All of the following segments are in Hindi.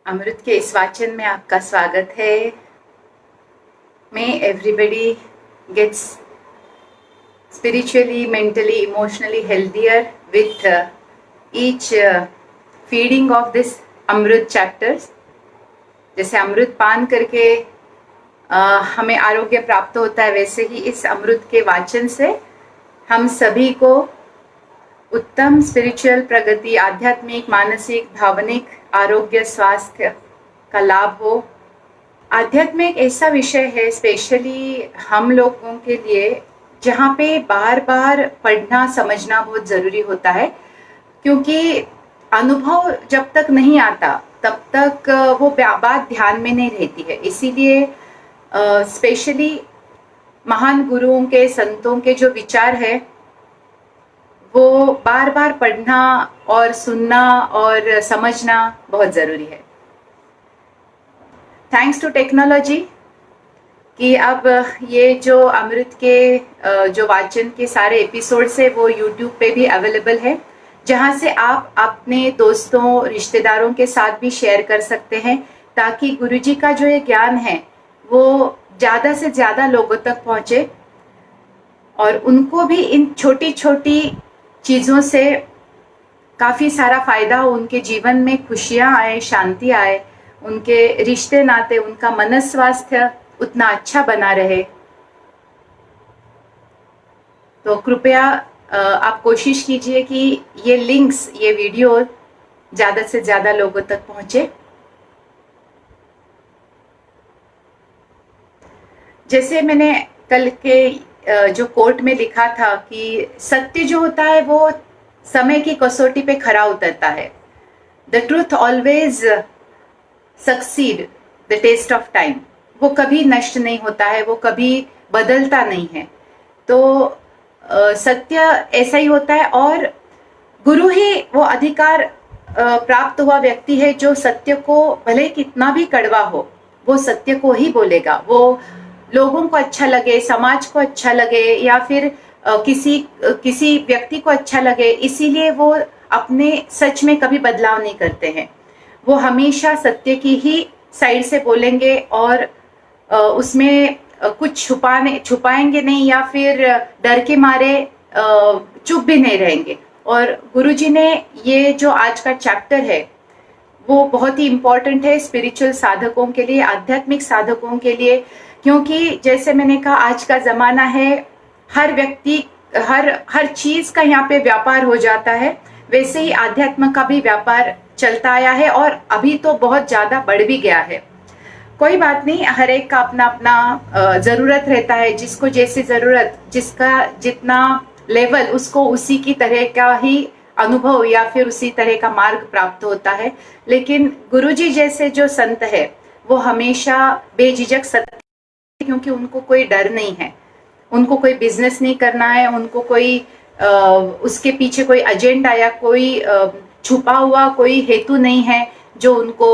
अमृत के इस वाचन में आपका स्वागत है। May everybody gets spiritually, mentally, emotionally healthier with each feeding of this Amrit chapters। जैसे अमृत पान करके हमें आरोग्य प्राप्त होता है, वैसे ही इस अमृत के वाचन से हम सभी को उत्तम स्पिरिचुअल प्रगति, आध्यात्मिक, मानसिक, भावनिक आरोग्य, स्वास्थ्य का लाभ हो। आध्यात्म एक ऐसा विषय है स्पेशली हम लोगों के लिए जहाँ पे बार बार पढ़ना समझना बहुत ज़रूरी होता है, क्योंकि अनुभव जब तक नहीं आता तब तक वो बात ध्यान में नहीं रहती है। इसीलिए स्पेशली महान गुरुओं के, संतों के जो विचार है वो बार बार पढ़ना और सुनना और समझना बहुत ज़रूरी है। थैंक्स टू टेक्नोलॉजी कि अब ये जो अमृत के जो वाचन के सारे एपिसोड्स है वो यूट्यूब पे भी अवेलेबल है, जहाँ से आप अपने दोस्तों, रिश्तेदारों के साथ भी शेयर कर सकते हैं, ताकि गुरुजी का जो ये ज्ञान है वो ज़्यादा से ज़्यादा लोगों तक पहुँचे और उनको भी इन छोटी छोटी चीज़ों से काफ़ी सारा फ़ायदा हो, उनके जीवन में खुशियाँ आए, शांति आए, उनके रिश्ते नाते, उनका मन स्वास्थ्य उतना अच्छा बना रहे। तो कृपया आप कोशिश कीजिए कि ये लिंक्स, ये वीडियो ज़्यादा से ज़्यादा लोगों तक पहुँचे। जैसे मैंने कल के जो कोर्ट में लिखा था कि सत्य जो होता है वो समय की कसौटी पे खरा उतरता है। The truth always succeed the test of time. वो कभी नष्ट नहीं होता है, वो कभी बदलता नहीं है। तो सत्य ऐसा ही होता है और गुरु ही वो अधिकार प्राप्त हुआ व्यक्ति है जो सत्य को, भले कितना भी कड़वा हो, वो सत्य को ही बोलेगा। वो लोगों को अच्छा लगे, समाज को अच्छा लगे या फिर किसी व्यक्ति को अच्छा लगे, इसीलिए वो अपने सच में कभी बदलाव नहीं करते हैं। वो हमेशा सत्य की ही साइड से बोलेंगे और उसमें कुछ छुपाएंगे नहीं या फिर डर के मारे चुप भी नहीं रहेंगे। और गुरुजी ने ये जो आज का चैप्टर है वो बहुत ही इम्पोर्टेंट है स्पिरिचुअल साधकों के लिए, आध्यात्मिक साधकों के लिए, क्योंकि जैसे मैंने कहा आज का ज़माना है, हर व्यक्ति हर चीज़ का यहाँ पे व्यापार हो जाता है, वैसे ही आध्यात्म का भी व्यापार चलता आया है और अभी तो बहुत ज़्यादा बढ़ भी गया है। कोई बात नहीं, हर एक का अपना अपना ज़रूरत रहता है, जिसको जैसी ज़रूरत, जिसका जितना लेवल, उसको उसी की तरह का ही अनुभव या फिर उसी तरह का मार्ग प्राप्त होता है। लेकिन गुरुजी जैसे जो संत है वो हमेशा बेझिझक सत्य, क्योंकि उनको कोई डर नहीं है, उनको कोई बिजनेस नहीं करना है, उनको कोई उसके पीछे कोई एजेंडा या कोई छुपा हुआ कोई हेतु नहीं है जो उनको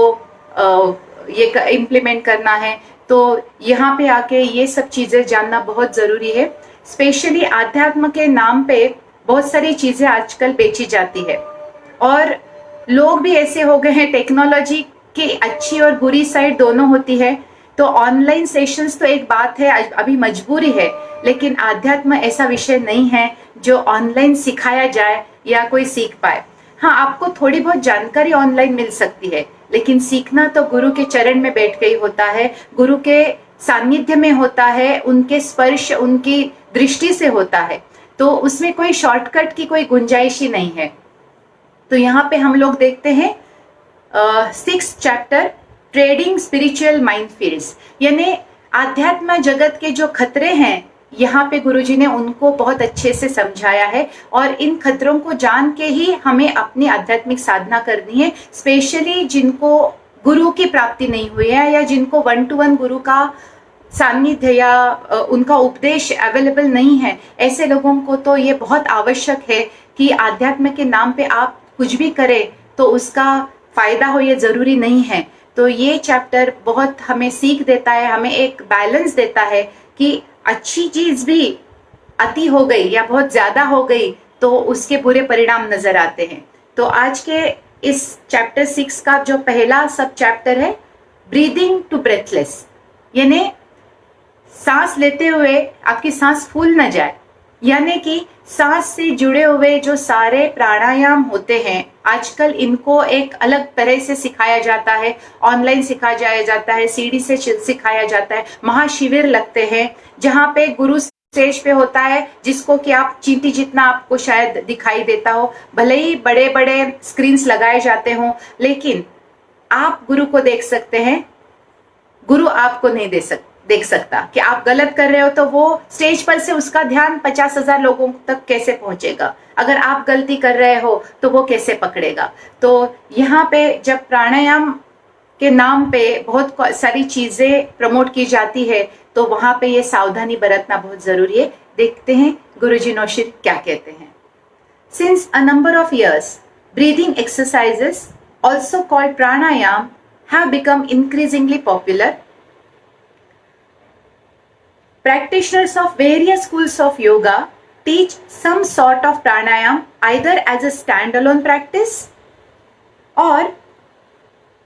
ये इम्प्लीमेंट करना है। तो यहाँ पे आके ये सब चीज़ें जानना बहुत ज़रूरी है। स्पेशली आध्यात्म के नाम पे बहुत सारी चीज़ें आजकल बेची जाती है और लोग भी ऐसे हो गए हैं, टेक्नोलॉजी की अच्छी और बुरी साइड दोनों होती है। तो ऑनलाइन सेशंस तो एक बात है, अभी मजबूरी है, लेकिन आध्यात्म ऐसा विषय नहीं है जो ऑनलाइन सिखाया जाए या कोई सीख पाए। हाँ, आपको थोड़ी बहुत जानकारी ऑनलाइन मिल सकती है, लेकिन सीखना तो गुरु के चरण में बैठ के ही होता है, गुरु के सानिध्य में होता है, उनके स्पर्श, उनकी दृष्टि से होता है। तो उसमें कोई शॉर्टकट की कोई गुंजाइश ही नहीं है। तो यहाँ पे हम लोग देखते हैं 6th chapter, trading spiritual minefields, यानी आध्यात्म जगत के जो खतरे हैं, यहाँ पे गुरुजी ने उनको बहुत अच्छे से समझाया है और इन खतरों को जान के ही हमें अपनी आध्यात्मिक साधना करनी है। स्पेशली जिनको गुरु की प्राप्ति नहीं हुई है या जिनको 1-to-1 गुरु का सानिध्य या उनका उपदेश अवेलेबल नहीं है, ऐसे लोगों को तो ये बहुत आवश्यक है कि आध्यात्म के नाम पे आप कुछ भी करें तो उसका फायदा हो, ये जरूरी नहीं है। तो ये चैप्टर बहुत हमें सीख देता है, हमें एक बैलेंस देता है कि अच्छी चीज भी अति हो गई या बहुत ज्यादा हो गई तो उसके बुरे परिणाम नजर आते हैं। तो आज के इस चैप्टर 6 का जो पहला सब चैप्टर है, ब्रीदिंग टू ब्रेथलेस, यानी सांस लेते हुए आपकी सांस फूल न जाए, यानी कि सांस से जुड़े हुए जो सारे प्राणायाम होते हैं आजकल इनको एक अलग तरह से सिखाया जाता है, ऑनलाइन सिखाया जाता है, सीडी से सिखाया जाता है, महाशिविर लगते हैं जहां पे गुरु स्टेज पे होता है, जिसको कि आप चींटी जितना आपको शायद दिखाई देता हो, भले ही बड़े बड़े स्क्रीन्स लगाए जाते हों, लेकिन आप गुरु को देख सकते हैं, गुरु आपको नहीं देख सकता कि आप गलत कर रहे हो, तो वो स्टेज पर से उसका ध्यान 50,000 लोगों तक कैसे पहुंचेगा, अगर आप गलती कर रहे हो तो वो कैसे पकड़ेगा। तो यहाँ पे जब प्राणायाम के नाम पे बहुत सारी चीजें प्रमोट की जाती है तो वहां पे ये सावधानी बरतना बहुत जरूरी है। देखते हैं गुरुजी नौशीर क्या कहते हैं। Since a number of years, breathing exercises also called pranayam have become increasingly popular. Practitioners of various schools of yoga teach some sort of pranayam either as a standalone practice or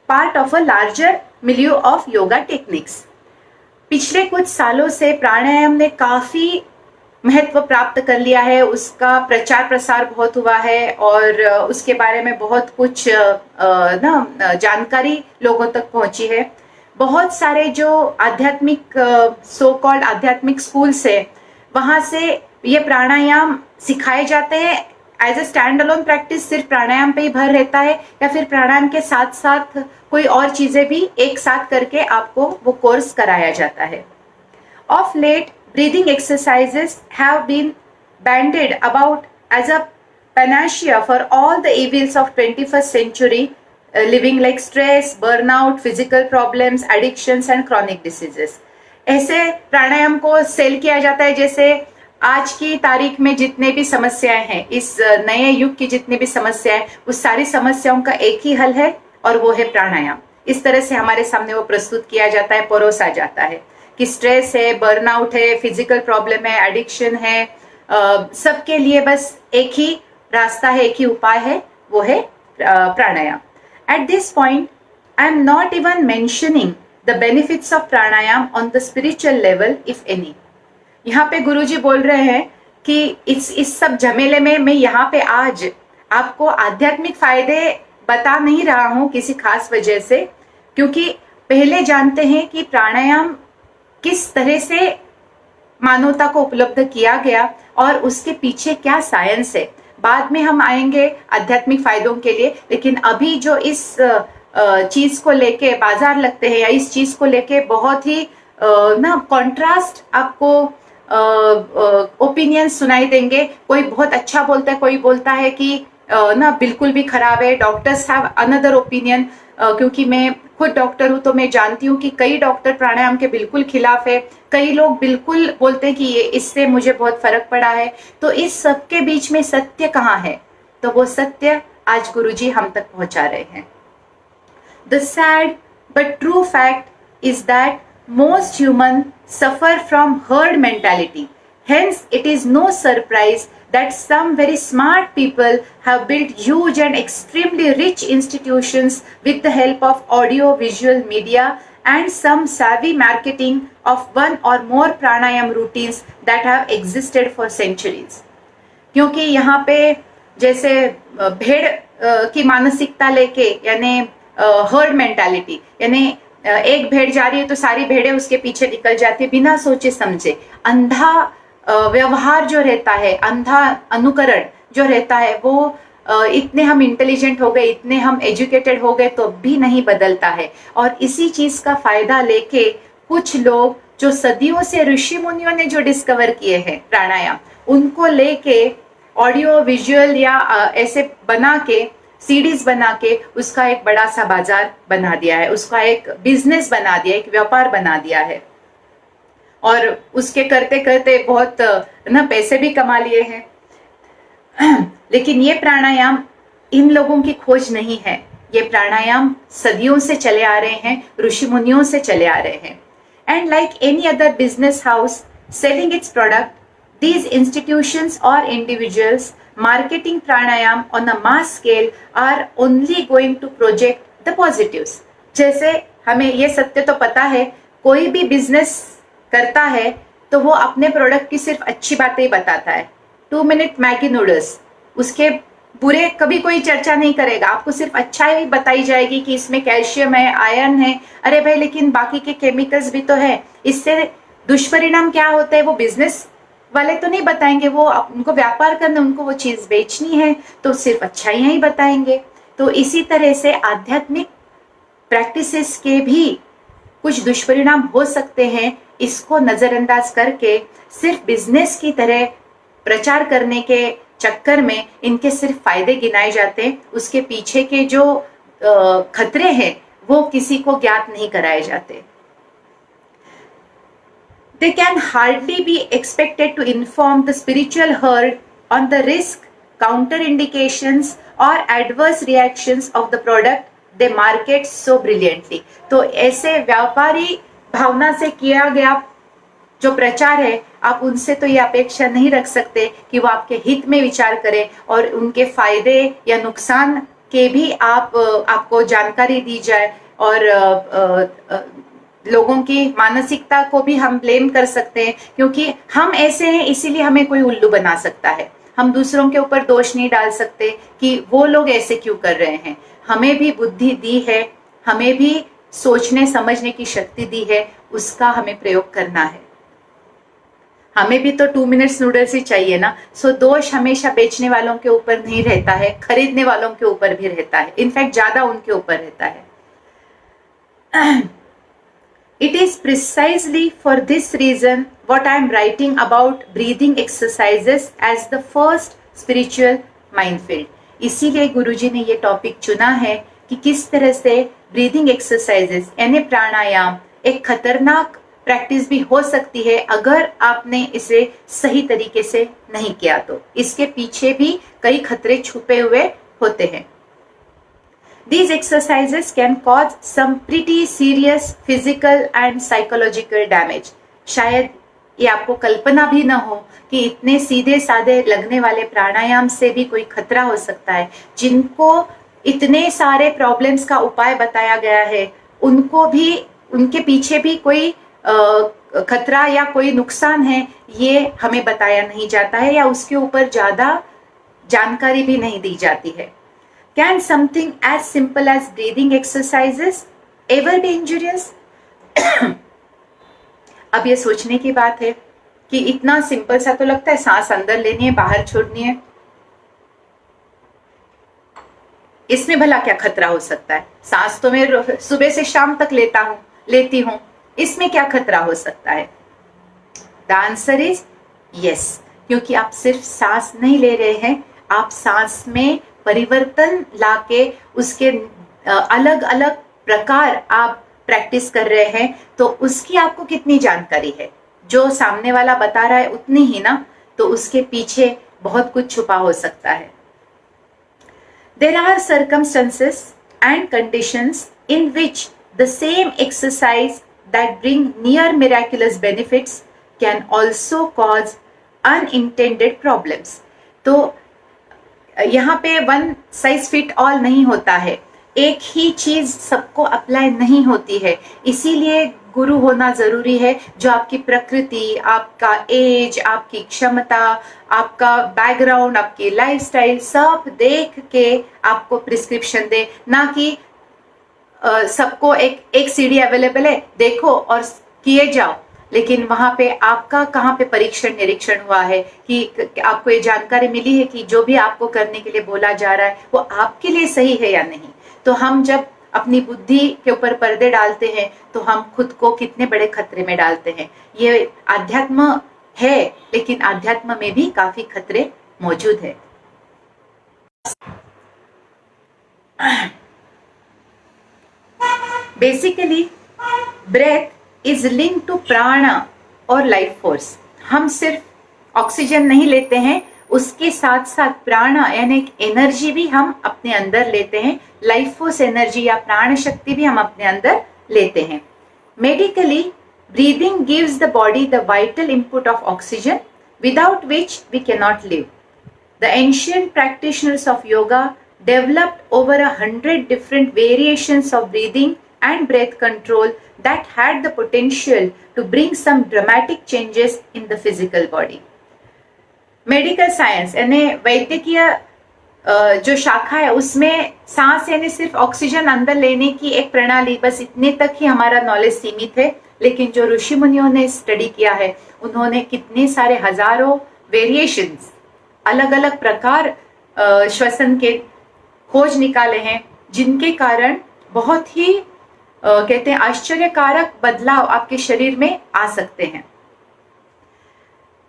part of a larger milieu of yoga techniques. पिछले कुछ सालों से प्राणायाम ने काफी महत्व प्राप्त कर लिया है, उसका प्रचार प्रसार बहुत हुआ है और उसके बारे में बहुत कुछ जानकारी लोगों तक पहुंची है। बहुत सारे जो आध्यात्मिक सो कॉल्ड आध्यात्मिक स्कूल्स है वहां से ये प्राणायाम सिखाए जाते हैं as a stand alone practice, सिर्फ प्राणायाम पे ही भर रहता है या फिर प्राणायाम के साथ साथ कोई और चीजें भी एक साथ करके आपको वो कोर्स कराया जाता है। Of late breathing exercises have been bandied about as a panacea for all the evils of 21st century living like stress, burnout, physical problems, addictions and chronic diseases. ऐसे प्राणायाम को सेल किया जाता है जैसे आज की तारीख में जितने भी समस्याएं हैं, इस नए युग की जितनी भी समस्याएं, उस सारी समस्याओं का एक ही हल है और वो है प्राणायाम। इस तरह से हमारे सामने वो प्रस्तुत किया जाता है, परोसा जाता है कि स्ट्रेस है, बर्नआउट है, फिजिकल प्रॉब्लम है, एडिक्शन है, सबके लिए बस एक ही रास्ता है, एक ही उपाय है, वो है pranayama. At this point I am not even mentioning the benefits of pranayama on the spiritual level if any. यहाँ पे गुरुजी बोल रहे हैं कि इस सब झमेले में मैं यहाँ पे आज आपको आध्यात्मिक फायदे बता नहीं रहा हूँ किसी खास वजह से, क्योंकि पहले जानते हैं कि प्राणायाम किस तरह से मानवता को उपलब्ध किया गया और उसके पीछे क्या साइंस है। बाद में हम आएंगे आध्यात्मिक फायदों के लिए, लेकिन अभी जो इस चीज को लेके बाजार लगते हैं या इस चीज को लेके बहुत ही कॉन्ट्रास्ट आपको ओपिनियन सुनाई देंगे। कोई बहुत अच्छा बोलता है, कोई बोलता है कि बिल्कुल भी खराब है। डॉक्टर्स हैव अनदर ओपिनियन, क्योंकि मैं खुद डॉक्टर हूँ तो मैं जानती हूँ कि कई डॉक्टर प्राणायाम के बिल्कुल खिलाफ है, कई लोग बिल्कुल बोलते हैं कि ये इससे मुझे बहुत फर्क पड़ा है। तो इस सब के बीच में सत्य कहाँ है? तो वो सत्य आज गुरुजी हम तक पहुंचा रहे हैं। The sad but true fact is that most humans suffer from herd mentality. Hence, it is no surprise that some very smart people have built huge and extremely rich institutions with the help of audio-visual media and some savvy marketing of one or more pranayam routines that have existed for centuries. क्योंकि यहाँ पे जैसे भेड़ की मानसिकता लेके, यानी हर्ड मेंटालिटी, यानी एक भेड़ जा रही है तो सारी भेड़ें उसके पीछे निकल जाती है बिना सोचे समझे। अंधा व्यवहार जो रहता है, अंधा अनुकरण जो रहता है, वो इतने हम इंटेलिजेंट हो गए, इतने हम एजुकेटेड हो गए तो भी नहीं बदलता है। और इसी चीज का फायदा लेके कुछ लोग जो सदियों से ऋषि मुनियों ने जो डिस्कवर किए हैं प्राणायाम, उनको लेके ऑडियो विजुअल या ऐसे बना के सीडीज बना के उसका एक बड़ा सा बाजार बना दिया है, उसका एक बिजनेस बना दिया, एक व्यापार बना दिया है और उसके करते करते बहुत पैसे भी कमा लिए हैं। लेकिन ये प्राणायाम इन लोगों की खोज नहीं है, ये प्राणायाम सदियों से चले आ रहे हैं, ऋषि मुनियों से चले आ रहे हैं। And like any other business house selling it's product, These institutions or individuals marketing pranayam on a mass scale are only going to project the positives. जैसे हमें ये सत्य तो पता है, कोई भी बिजनेस करता है तो वो अपने प्रोडक्ट की सिर्फ अच्छी बातें ही बताता है. 2 मिनट मैगी नूडल्स, उसके बुरे कभी कोई चर्चा नहीं करेगा, आपको सिर्फ अच्छा ही बताई जाएगी कि इसमें कैल्शियम है, आयरन है. अरे भाई, लेकिन बाकी के केमिकल्स भी तो है. इससे दुष्परिणाम क्या होता है वो बिजनेस वाले तो नहीं बताएंगे, वो उनको व्यापार करना, उनको वो चीज बेचनी है, तो सिर्फ अच्छाइयां ही बताएंगे. तो इसी तरह से आध्यात्मिक प्रैक्टिसेस के भी कुछ दुष्परिणाम हो सकते हैं. इसको नजरअंदाज करके सिर्फ बिजनेस की तरह प्रचार करने के चक्कर में इनके सिर्फ फायदे गिनाए जाते हैं. उसके पीछे के जो खतरे हैं वो किसी को ज्ञात नहीं कराए जाते. They can hardly be expected to inform the spiritual herd on the risk, counterindications or adverse reactions of the product they market so brilliantly. तो ऐसे व्यापारी भावना से किया गया जो प्रचार है, आप उनसे तो ये अपेक्षा नहीं रख सकते कि वो आपके हित में विचार करें और उनके फायदे या नुकसान के भी आपको जानकारी दी जाए. और लोगों की मानसिकता को भी हम ब्लेम कर सकते हैं, क्योंकि हम ऐसे हैं इसीलिए हमें कोई उल्लू बना सकता है. हम दूसरों के ऊपर दोष नहीं डाल सकते कि वो लोग ऐसे क्यों कर रहे हैं. हमें भी बुद्धि दी है, हमें भी सोचने समझने की शक्ति दी है, उसका हमें प्रयोग करना है. हमें भी तो 2 मिनट्स नूडल्स ही चाहिए ना. सो दोष हमेशा बेचने वालों के ऊपर नहीं रहता है, खरीदने वालों के ऊपर भी रहता है. इनफैक्ट ज्यादा उनके ऊपर रहता है. It is precisely for this reason what I am writing about breathing exercises as the first spiritual minefield. इसीलिए गुरुजी ने ये टॉपिक चुना है कि किस तरह से ब्रीदिंग एक्सरसाइजेस यानी प्राणायाम एक खतरनाक प्रैक्टिस भी हो सकती है अगर आपने इसे सही तरीके से नहीं किया तो. इसके पीछे भी कई खतरे छुपे हुए होते हैं. These exercises can cause some pretty serious physical and psychological damage. शायद ये आपको कल्पना भी ना हो कि इतने सीधे साधे लगने वाले प्राणायाम से भी कोई खतरा हो सकता है. जिनको इतने सारे प्रॉब्लम्स का उपाय बताया गया है, उनको भी उनके पीछे भी कोई खतरा या कोई नुकसान है, ये हमें बताया नहीं जाता है या उसके ऊपर ज्यादा जानकारी भी नहीं दी जाती है. Can something as simple as breathing exercises ever be injurious? अब ये सोचने की बात है कि इतना सिंपल सा तो लगता है, सांस अंदर लेनी है, बाहर छोड़नी है, इसमें भला क्या खतरा हो सकता है. सांस तो मैं सुबह से शाम तक लेती हूं, इसमें क्या खतरा हो सकता है. द आंसर इज यस, क्योंकि आप सिर्फ सांस नहीं ले रहे हैं, आप सांस में परिवर्तन लाके उसके अलग अलग प्रकार आप प्रैक्टिस कर रहे हैं. तो उसकी आपको कितनी जानकारी है, जो सामने वाला बता रहा है उतनी ही ना, तो उसके पीछे बहुत कुछ छुपा हो सकता है. There are circumstances and conditions in which the same exercise that bring near miraculous benefits can also cause unintended problems. तो यहाँ पे वन साइज फिट ऑल नहीं होता है, एक ही चीज सबको अप्लाई नहीं होती है. इसीलिए गुरु होना जरूरी है जो आपकी प्रकृति, आपका एज, आपकी क्षमता, आपका बैकग्राउंड, आपकी लाइफस्टाइल सब देख के आपको प्रिस्क्रिप्शन दे. ना कि सबको एक सीढ़ी अवेलेबल है, देखो और किए जाओ, लेकिन वहां पे आपका कहाँ पे परीक्षण निरीक्षण हुआ है कि आपको ये जानकारी मिली है कि जो भी आपको करने के लिए बोला जा रहा है वो आपके लिए सही है या नहीं. तो हम जब अपनी बुद्धि के ऊपर पर्दे डालते हैं तो हम खुद को कितने बड़े खतरे में डालते हैं. ये आध्यात्म है, लेकिन आध्यात्म में भी काफी खतरे मौजूद है. Basically breath is link to prana और लाइफ फोर्स. हम सिर्फ ऑक्सीजन नहीं लेते हैं, उसके साथ साथ प्राण यानी एनर्जी भी हम अपने अंदर लेते हैं, लाइफ फोर्स एनर्जी या प्राण शक्ति भी हम अपने अंदर लेते हैं. Medically breathing gives the body the vital input of oxygen without which we cannot live. The ancient practitioners of yoga developed over 100 different variations of breathing and breath control that had the potential to bring some dramatic changes in the physical body. Medical science यानी वैद्यकीय जो शाखा है उसमें सांस यानी सिर्फ ऑक्सीजन अंदर लेने की एक प्रणाली, बस इतने तक ही हमारा नॉलेज सीमित है। लेकिन जो ऋषि मुनियों ने स्टडी किया है उन्होंने कितने सारे हजारों वेरिएशंस, अलग अलग प्रकार श्वसन के खोज निकाले हैं, जिनके कारण बहुत ही कहते हैं आश्चर्यकारक बदलाव आपके शरीर में आ सकते हैं।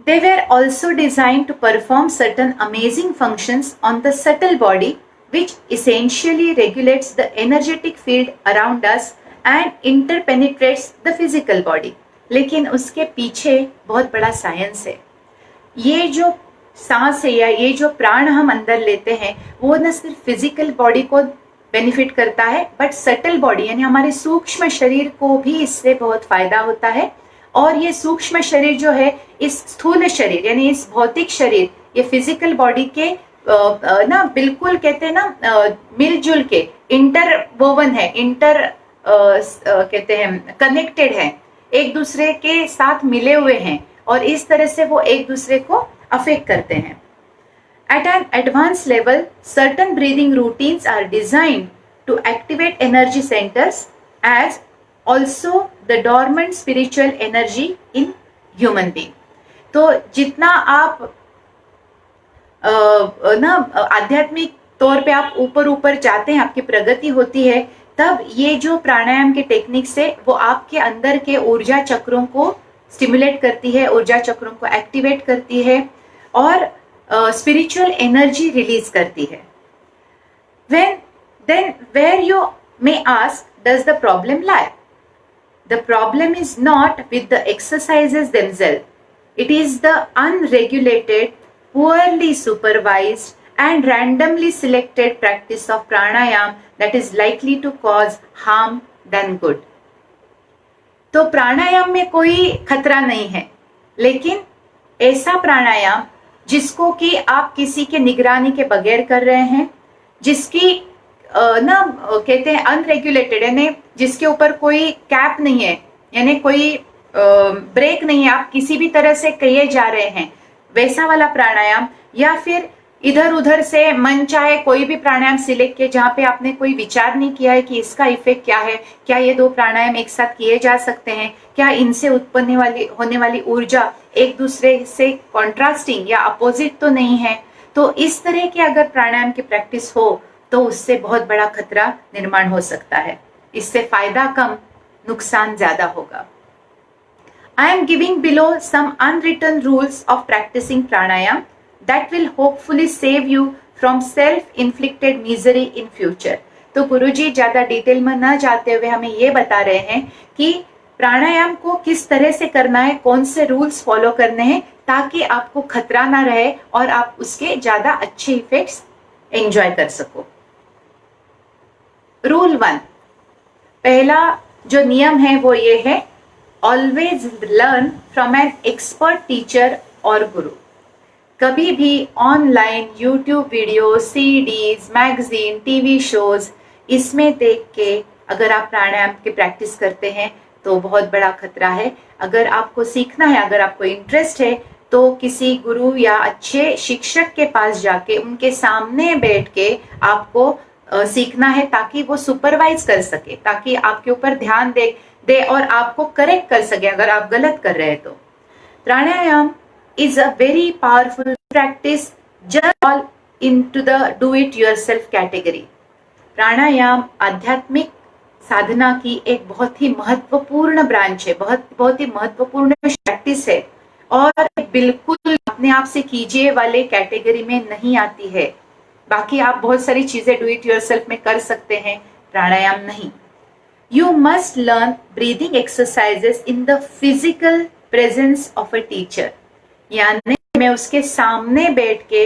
They were also designed to perform certain amazing functions on the subtle body, which essentially regulates the energetic field around us and interpenetrates the physical body. लेकिन उसके पीछे बहुत बड़ा साइंस है। ये जो सांस है या ये जो प्राण हम अंदर लेते हैं वो न सिर्फ फिजिकल बॉडी को बेनिफिट करता है, बट सटल बॉडी यानी हमारे सूक्ष्म शरीर को भी इससे बहुत फायदा होता है। और ये सूक्ष्म शरीर जो है इस स्थूल शरीर यानी इस भौतिक शरीर, ये फिजिकल बॉडी के ना बिल्कुल कहते हैं ना मिलजुल के इंटरवोवन है, कहते हैं कनेक्टेड है, एक दूसरे के साथ मिले हुए हैं और इस तरह से वो एक दूसरे को अफेक्ट करते हैं। At an advanced level, certain breathing routines are designed to activate energy centers as also the dormant spiritual energy in human being. तो जितना आप ना आध्यात्मिक तौर पे आप ऊपर ऊपर जाते हैं, आपकी प्रगति होती है, तब ये जो प्राणायाम के टेक्निक्स है वो आपके अंदर के ऊर्जा चक्रों को स्टिमुलेट करती है, ऊर्जा चक्रों को एक्टिवेट करती है और स्पिरिचुअल एनर्जी रिलीज करती है। Then where you may ask, does the problem lie? The problem is not with the exercises themselves. It is the unregulated, poorly supervised and randomly selected practice of pranayam that is likely to cause harm than good. तो प्राणायाम में कोई खतरा नहीं है, लेकिन ऐसा प्राणायाम जिसको कि आप किसी के निगरानी के बगैर कर रहे हैं, जिसकी ना कहते हैं अनरेगुलेटेड यानी जिसके ऊपर कोई कैप नहीं है, यानी कोई ब्रेक नहीं है, आप किसी भी तरह से किए जा रहे हैं, वैसा वाला प्राणायाम, या फिर इधर उधर से मन चाहे कोई भी प्राणायाम सिलेक्ट किए जहाँ पे आपने कोई विचार नहीं किया है कि इसका इफेक्ट क्या है, क्या ये दो प्राणायाम एक साथ किए जा सकते हैं, क्या इनसे उत्पन्न होने वाली ऊर्जा एक दूसरे से कॉन्ट्रास्टिंग या अपोजिट तो नहीं है। तो इस तरह के अगर प्राणायाम की प्रैक्टिस हो तो उससे बहुत बड़ा खतरा निर्माण हो सकता है। इससे फायदा कम, नुकसान ज्यादा होगा। I am giving below some unwritten rules of practicing pranayam that will hopefully save you from self-inflicted misery in future. तो गुरुजी ज्यादा डिटेल में ना जाते हुए हमें ये बता रहे हैं कि प्राणायाम को किस तरह से करना है, कौन से रूल्स फॉलो करने हैं ताकि आपको खतरा ना रहे और आप उसके ज्यादा अच्छे इफेक्ट्स एंजॉय कर सको। रूल 1, पहला जो नियम है वो ये है, always learn from an expert teacher और गुरु। कभी भी online YouTube video, CDs, magazine, TV shows, इसमें देख के अगर आप प्राणायाम की प्रैक्टिस करते हैं तो बहुत बड़ा खतरा है। अगर आपको सीखना है, अगर आपको इंटरेस्ट है, तो किसी गुरु या अच्छे शिक्षक के पास जाके उनके सामने बैठ के आपको सीखना है ताकि वो सुपरवाइज कर सके, ताकि आपके ऊपर ध्यान दे और आपको करेक्ट कर सके अगर आप गलत कर रहे हैं तो। प्राणायाम is a very powerful practice just fall into the do it yourself category. प्राणायाम आध्यात्मिक साधना की एक बहुत ही महत्वपूर्ण ब्रांच है, बहुत ही महत्वपूर्ण प्रैक्टिस है और बिल्कुल अपने आप से कीजिए वाले कैटेगरी में नहीं आती है। बाकी आप बहुत सारी चीजें डू इट योरसेल्फ में कर सकते हैं, प्राणायाम नहीं। You must learn breathing exercises in the physical presence of a teacher. यानी मैं उसके सामने बैठ के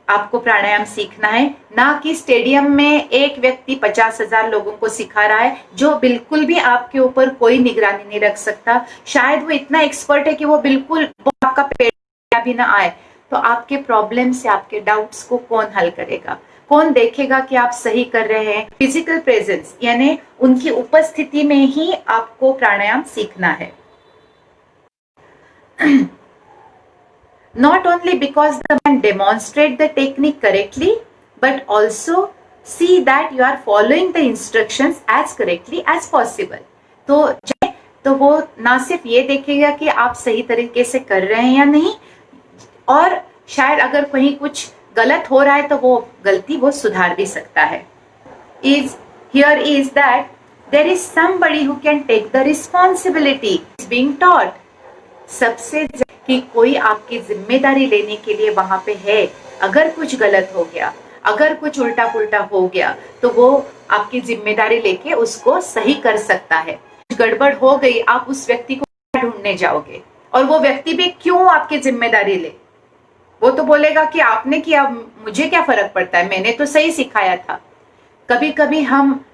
आपको प्राणायाम सीखना है, ना कि स्टेडियम में एक व्यक्ति 50,000 लोगों को सिखा रहा है जो बिल्कुल भी आपके ऊपर कोई निगरानी नहीं रख सकता। शायद वो इतना एक्सपर्ट है कि वो बिल्कुल आपका पेट भी ना आए तो आपके प्रॉब्लम से, आपके डाउट्स को कौन हल करेगा, कौन देखेगा कि आप सही कर रहे हैं। फिजिकल प्रेजेंस यानी उनकी उपस्थिति में ही आपको प्राणायाम सीखना है। Not only because the man demonstrate the technique correctly, but also see that you are following the instructions as correctly as possible. तो वो ना सिर्फ ये देखेगा कि आप सही तरीके से कर रहे हैं या नहीं, और शायद अगर कहीं कुछ गलत हो रहा है तो वो गलती वो सुधार भी सकता है। Here is that there is somebody who can take the responsibility being taught. सबसे कि कोई आपकी जिम्मेदारी लेने के लिए वहां पे है। अगर कुछ गलत हो गया, अगर कुछ उल्टा पुल्टा हो गया तो वो आपकी जिम्मेदारी लेके उसको सही कर सकता है। गड़बड़ हो गई, आप उस व्यक्ति को ढूंढने जाओगे और वो व्यक्ति भी क्यों आपकी जिम्मेदारी ले, वो तो बोलेगा कि आपने किया, मुझे क्या फर्क पड़ता है, मैंने तो सही सिखाया था। कभी कभी हम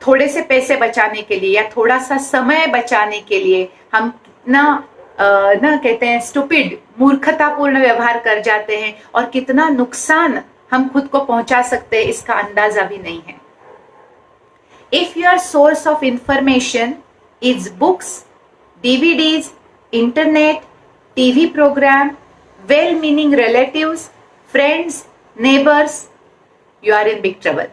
थोड़े से पैसे बचाने के लिए या थोड़ा सा समय बचाने के लिए हम ना कहते हैं स्टूपिड, मूर्खतापूर्ण व्यवहार कर जाते हैं और कितना नुकसान हम खुद को पहुंचा सकते हैं इसका अंदाजा भी नहीं है। If your source of information is books, DVDs, internet, TV programme, well meaning relatives, friends, neighbours, you are in big trouble.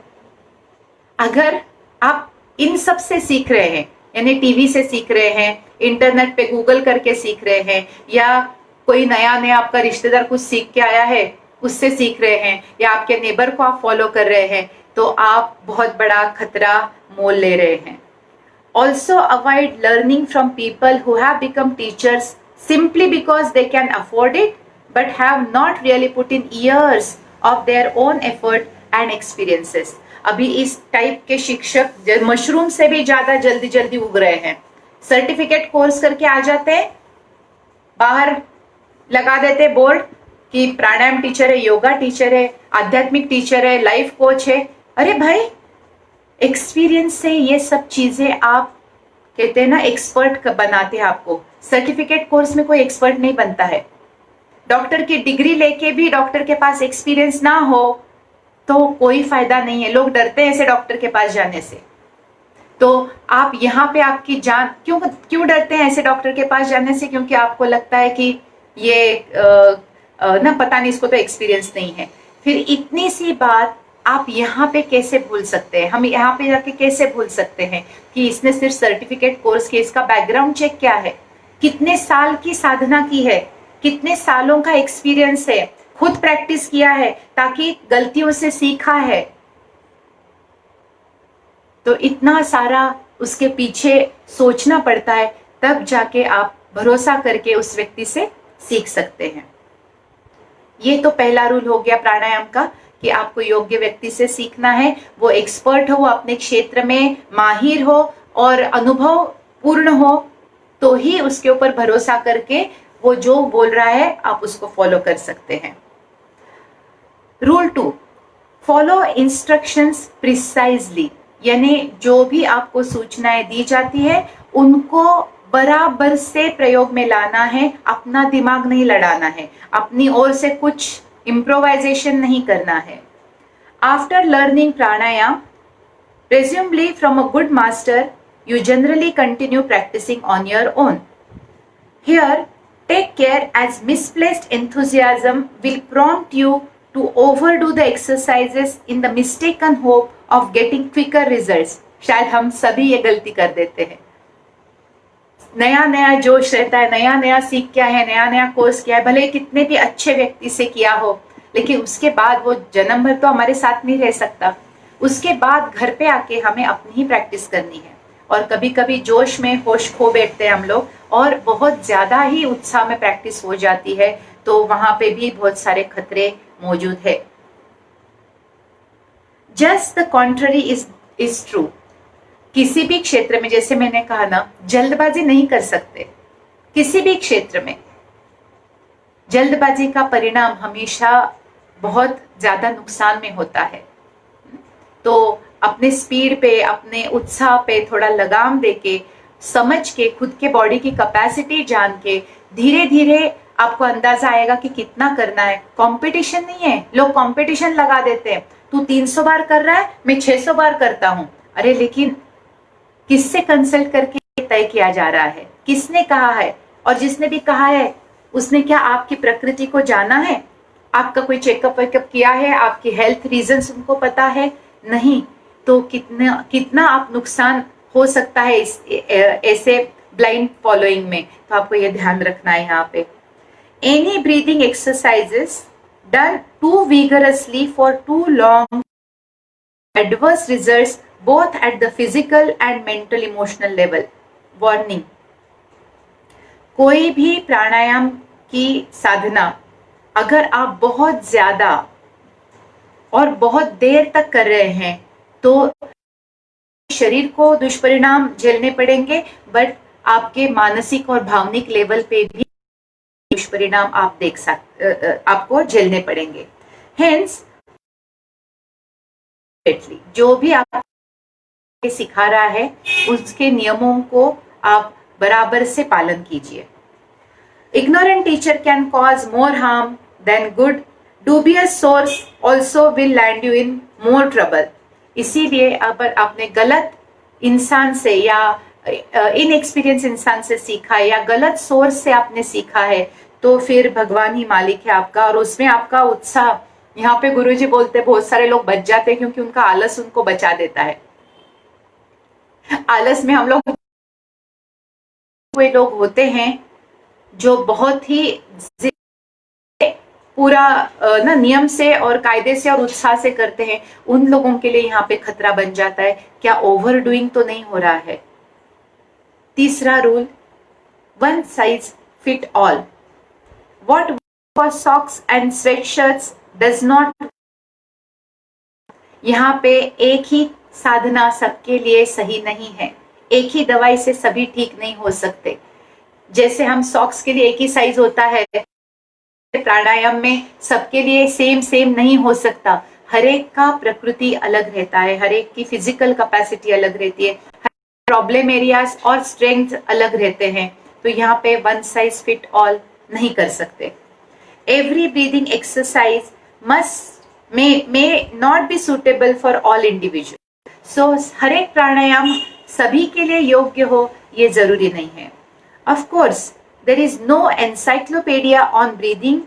अगर आप इन सब से सीख रहे हैं, यानी टीवी से सीख रहे हैं, इंटरनेट पे गूगल करके सीख रहे हैं, या कोई नया आपका रिश्तेदार कुछ सीख के आया है उससे सीख रहे हैं, या आपके नेबर को आप फॉलो कर रहे हैं, तो आप बहुत बड़ा खतरा मोल ले रहे हैं। Also avoid learning from people who have become teachers simply because they can afford it but have not really put in years of their own effort and experiences. अभी इस टाइप के शिक्षक मशरूम से भी ज्यादा जल्दी जल्दी उग रहे हैं। सर्टिफिकेट कोर्स करके आ जाते हैं, बाहर लगा देते बोर्ड कि प्राणायाम टीचर है, योगा टीचर है, आध्यात्मिक टीचर है, लाइफ कोच है। अरे भाई, एक्सपीरियंस से ये सब चीजें आप कहते हैं ना एक्सपर्ट बनाते हैं आपको। सर्टिफिकेट कोर्स में कोई एक्सपर्ट नहीं बनता है। डॉक्टर की डिग्री लेके भी डॉक्टर के पास एक्सपीरियंस ना हो तो कोई फायदा नहीं है। लोग डरते हैं ऐसे डॉक्टर के पास जाने से। तो आप यहाँ पे आपकी जान क्यों डरते हैं ऐसे डॉक्टर के पास जाने से? क्योंकि आपको लगता है कि ये ना पता नहीं, इसको तो एक्सपीरियंस नहीं है। फिर इतनी सी बात आप यहाँ पे कैसे भूल सकते हैं? हम यहाँ पे जाके कैसे भूल सकते हैं कि इसने सिर्फ सर्टिफिकेट कोर्स किया? इसका बैकग्राउंड चेक क्या है, कितने साल की साधना की है, कितने सालों का एक्सपीरियंस है, खुद प्रैक्टिस किया है ताकि गलतियों से सीखा है। तो इतना सारा उसके पीछे सोचना पड़ता है, तब जाके आप भरोसा करके उस व्यक्ति से सीख सकते हैं। ये तो पहला रूल हो गया प्राणायाम का कि आपको योग्य व्यक्ति से सीखना है। वो एक्सपर्ट हो, वो अपने क्षेत्र में माहिर हो और अनुभव पूर्ण हो, तो ही उसके ऊपर भरोसा करके वो जो बोल रहा है आप उसको फॉलो कर सकते हैं। रूल 2, फॉलो इंस्ट्रक्शंस प्रिसाइजली, यानी जो भी आपको सूचनाएं दी जाती है उनको बराबर से प्रयोग में लाना है। अपना दिमाग नहीं लड़ाना है, अपनी ओर से कुछ इम्प्रोवाइजेशन नहीं करना है। After learning pranayama, presumably from a good master, you generally continue practicing on your own. Here, take care as misplaced enthusiasm will prompt you to overdo the exercises in the mistaken hope of getting quicker results. शायद हम सभी ये गलती कर देते हैं। नया नया जोश रहता है, नया नया सीख क्या है, नया नया कोर्स किया है, भले कितने भी अच्छे व्यक्ति से किया हो, लेकिन उसके बाद वो जन्म भर तो हमारे साथ नहीं रह सकता। उसके बाद घर पे आके हमें अपनी ही प्रैक्टिस करनी है। और कभी कभी जोश में होश खो बैठते हैं हम लोग और बहुत ज्यादा ही उत्साह में प्रैक्टिस हो जाती है, तो वहां पे भी बहुत सारे खतरे मौजूद है। Just the contrary is true. किसी भी क्षेत्र में, जैसे मैंने कहा ना, जल्दबाजी नहीं कर सकते। किसी भी क्षेत्र में जल्दबाजी का परिणाम हमेशा बहुत ज्यादा नुकसान में होता है। तो अपने स्पीड पे, अपने उत्साह पे थोड़ा लगाम देके, समझ के, खुद के बॉडी की कैपेसिटी जान के धीरे धीरे आपको अंदाजा आएगा कि कितना करना है। कंपटीशन नहीं है, लोग कंपटीशन लगा देते हैं, तू 300 बार कर रहा है, मैं 600 बार करता हूं। अरे लेकिन किससे कंसल्ट करके तय किया जा रहा है, किसने कहा है? और जिसने भी कहा है उसने क्या आपकी प्रकृति को जाना है? आपका कोई चेकअप वेकअप किया है? आपकी हेल्थ रीजंस उनको पता है? नहीं। तो कितना कितना आप नुकसान हो सकता है इस ऐसे ब्लाइंड फॉलोइंग में। तो आपको ये ध्यान रखना है यहाँ पे। Any breathing exercises done too vigorously for too long adverse results both at the physical and mental emotional level. Warning, कोई भी प्राणायाम की साधना अगर आप बहुत ज्यादा और बहुत देर तक कर रहे हैं तो शरीर को दुष्परिणाम झेलने पड़ेंगे, बट आपके मानसिक और भावनिक लेवल पे भी दुष्परिणाम आप आपको झेलने पड़ेंगे। हेंस जो भी आप सिखा रहा है उसके नियमों को आप बराबर से पालन कीजिए। Ignorant teacher can cause more harm than good. Dubious source also will land you in more trouble. इसीलिए अगर आपने गलत इंसान से या इनएक्सपीरियंस इंसान से सीखा है या गलत सोर्स से आपने सीखा है तो फिर भगवान ही मालिक है आपका, और उसमें आपका उत्साह, यहाँ पे गुरुजी बोलते बहुत सारे लोग बच जाते हैं क्योंकि उनका आलस उनको बचा देता है। आलस में हम लोग वे लोग होते हैं जो बहुत ही पूरा ना नियम से और कायदे से और उत्साह से करते हैं, उन लोगों के लिए यहाँ पे खतरा बन जाता है। क्या ओवर डूइंग तो नहीं हो रहा है? तीसरा rule, one size fit all. What for socks and sweatshirts does not. यहाँ पे एक ही साधना सबके लिए सही नहीं है, एक ही दवाई से सभी ठीक नहीं हो सकते। जैसे हम सॉक्स के लिए एक ही साइज होता है, प्राणायाम में सबके लिए सेम नहीं हो सकता। हर एक का प्रकृति अलग रहता है, हर एक की फिजिकल कैपेसिटी अलग रहती है, प्रॉब्लम एरियाज और स्ट्रेंथ अलग रहते हैं। तो यहाँ पे वन साइज फिट ऑल नहीं कर सकते। Every breathing exercise may not be suitable for all individuals. So हर एक प्राणायाम सभी के लिए योग्य हो ये जरूरी नहीं है। Of course, there is no encyclopedia on breathing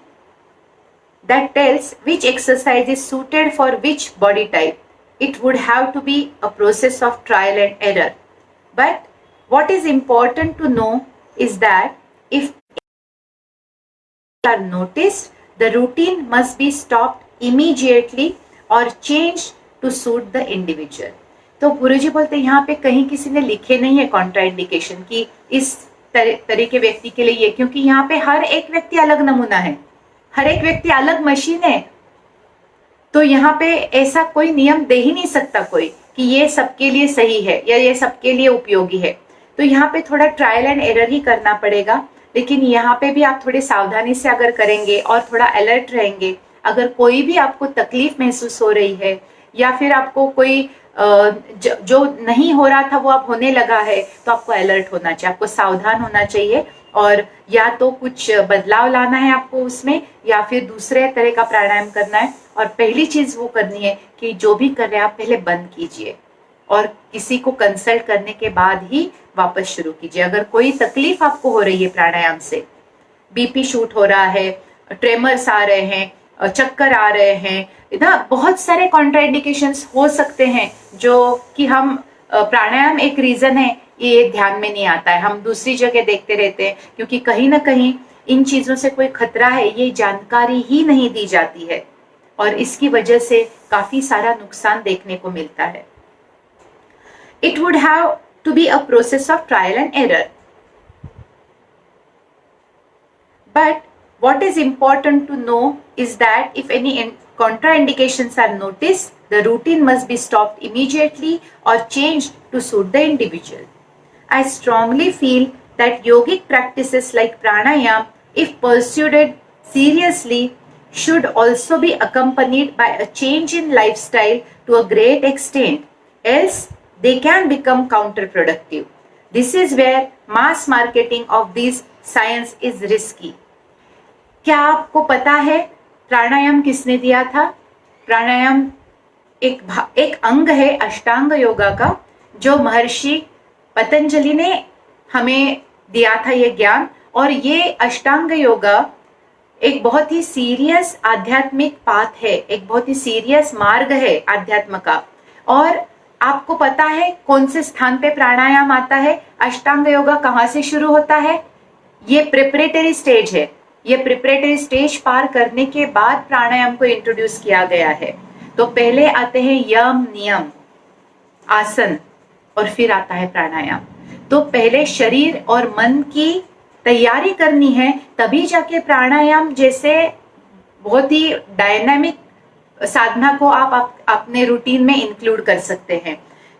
that tells which exercise is suited for which body type. It would have to be a process of trial and error. But what is important to know is that if are noticed, the routine must be stopped immediately or changed to suit the individual. तो गुरुजी बोलते हैं यहाँ पे कहीं किसी ने लिखे नहीं है कॉन्ट्राइंडिकेशन की इस तरह के व्यक्ति के लिए ये, क्योंकि यहाँ पे हर एक व्यक्ति अलग नमूना है, हर एक व्यक्ति अलग मशीन है। तो यहाँ पे ऐसा कोई नियम दे ही नहीं सकता कोई कि ये सबके लिए सही है या ये सबके लिए उपयोगी है। तो यहाँ पे थोड़ा ट्रायल एंड एरर ही करना पड़ेगा। लेकिन यहाँ पे भी आप थोड़ी सावधानी से अगर करेंगे और थोड़ा अलर्ट रहेंगे, अगर कोई भी आपको तकलीफ महसूस हो रही है या फिर आपको कोई जो नहीं हो रहा था वो अब होने लगा है, तो आपको अलर्ट होना चाहिए, आपको सावधान होना चाहिए और या तो कुछ बदलाव लाना है आपको उसमें या फिर दूसरे तरह का प्राणायाम करना है। और पहली चीज वो करनी है कि जो भी कर रहे हैं आप पहले बंद कीजिए और किसी को कंसल्ट करने के बाद ही वापस शुरू कीजिए। अगर कोई तकलीफ आपको हो रही है प्राणायाम से, बीपी शूट हो रहा है, ट्रेमर्स आ रहे हैं, चक्कर आ रहे हैं, ना बहुत सारे कॉन्ट्राइंडिकेशंस हो सकते हैं जो कि हम प्राणायाम एक रीजन है ये ध्यान में नहीं आता है, हम दूसरी जगह देखते रहते हैं क्योंकि कहीं ना कहीं इन चीजों से कोई खतरा है ये जानकारी ही नहीं दी जाती है और इसकी वजह से काफी सारा नुकसान देखने को मिलता है। It would have to be a process of trial and error. But what is important to know is that if any contraindications are noticed, the routine must be stopped immediately or changed to suit the individual. I strongly feel that yogic practices like pranayam, if pursued seriously, should also be accompanied by a change in lifestyle to a great extent, else they can become counterproductive. This is where mass marketing of this science is risky. क्या आपको पता है प्राणायाम किसने दिया था? प्राणायाम एक अंग है अष्टांग योगा का, जो महर्षि पतंजलि ने हमें दिया था ये ज्ञान। और ये अष्टांग योगा एक बहुत ही सीरियस आध्यात्मिक पाथ है, एक बहुत ही सीरियस मार्ग है आध्यात्म का। और आपको पता है कौन से स्थान पे प्राणायाम आता है? अष्टांग योगा कहाँ से शुरू होता है? ये प्रिपरेटरी स्टेज है। ये प्रिपरेटरी स्टेज पार करने के बाद प्राणायाम को इंट्रोड्यूस किया गया है। तो पहले आते हैं यम, नियम, आसन, और फिर आता है प्राणायाम। तो पहले शरीर और मन की तैयारी करनी है, तभी जाके प्राणायाम जैसे बहुत ही डायनामिक साधना को आप अपने रूटीन में इंक्लूड कर सकते हैं।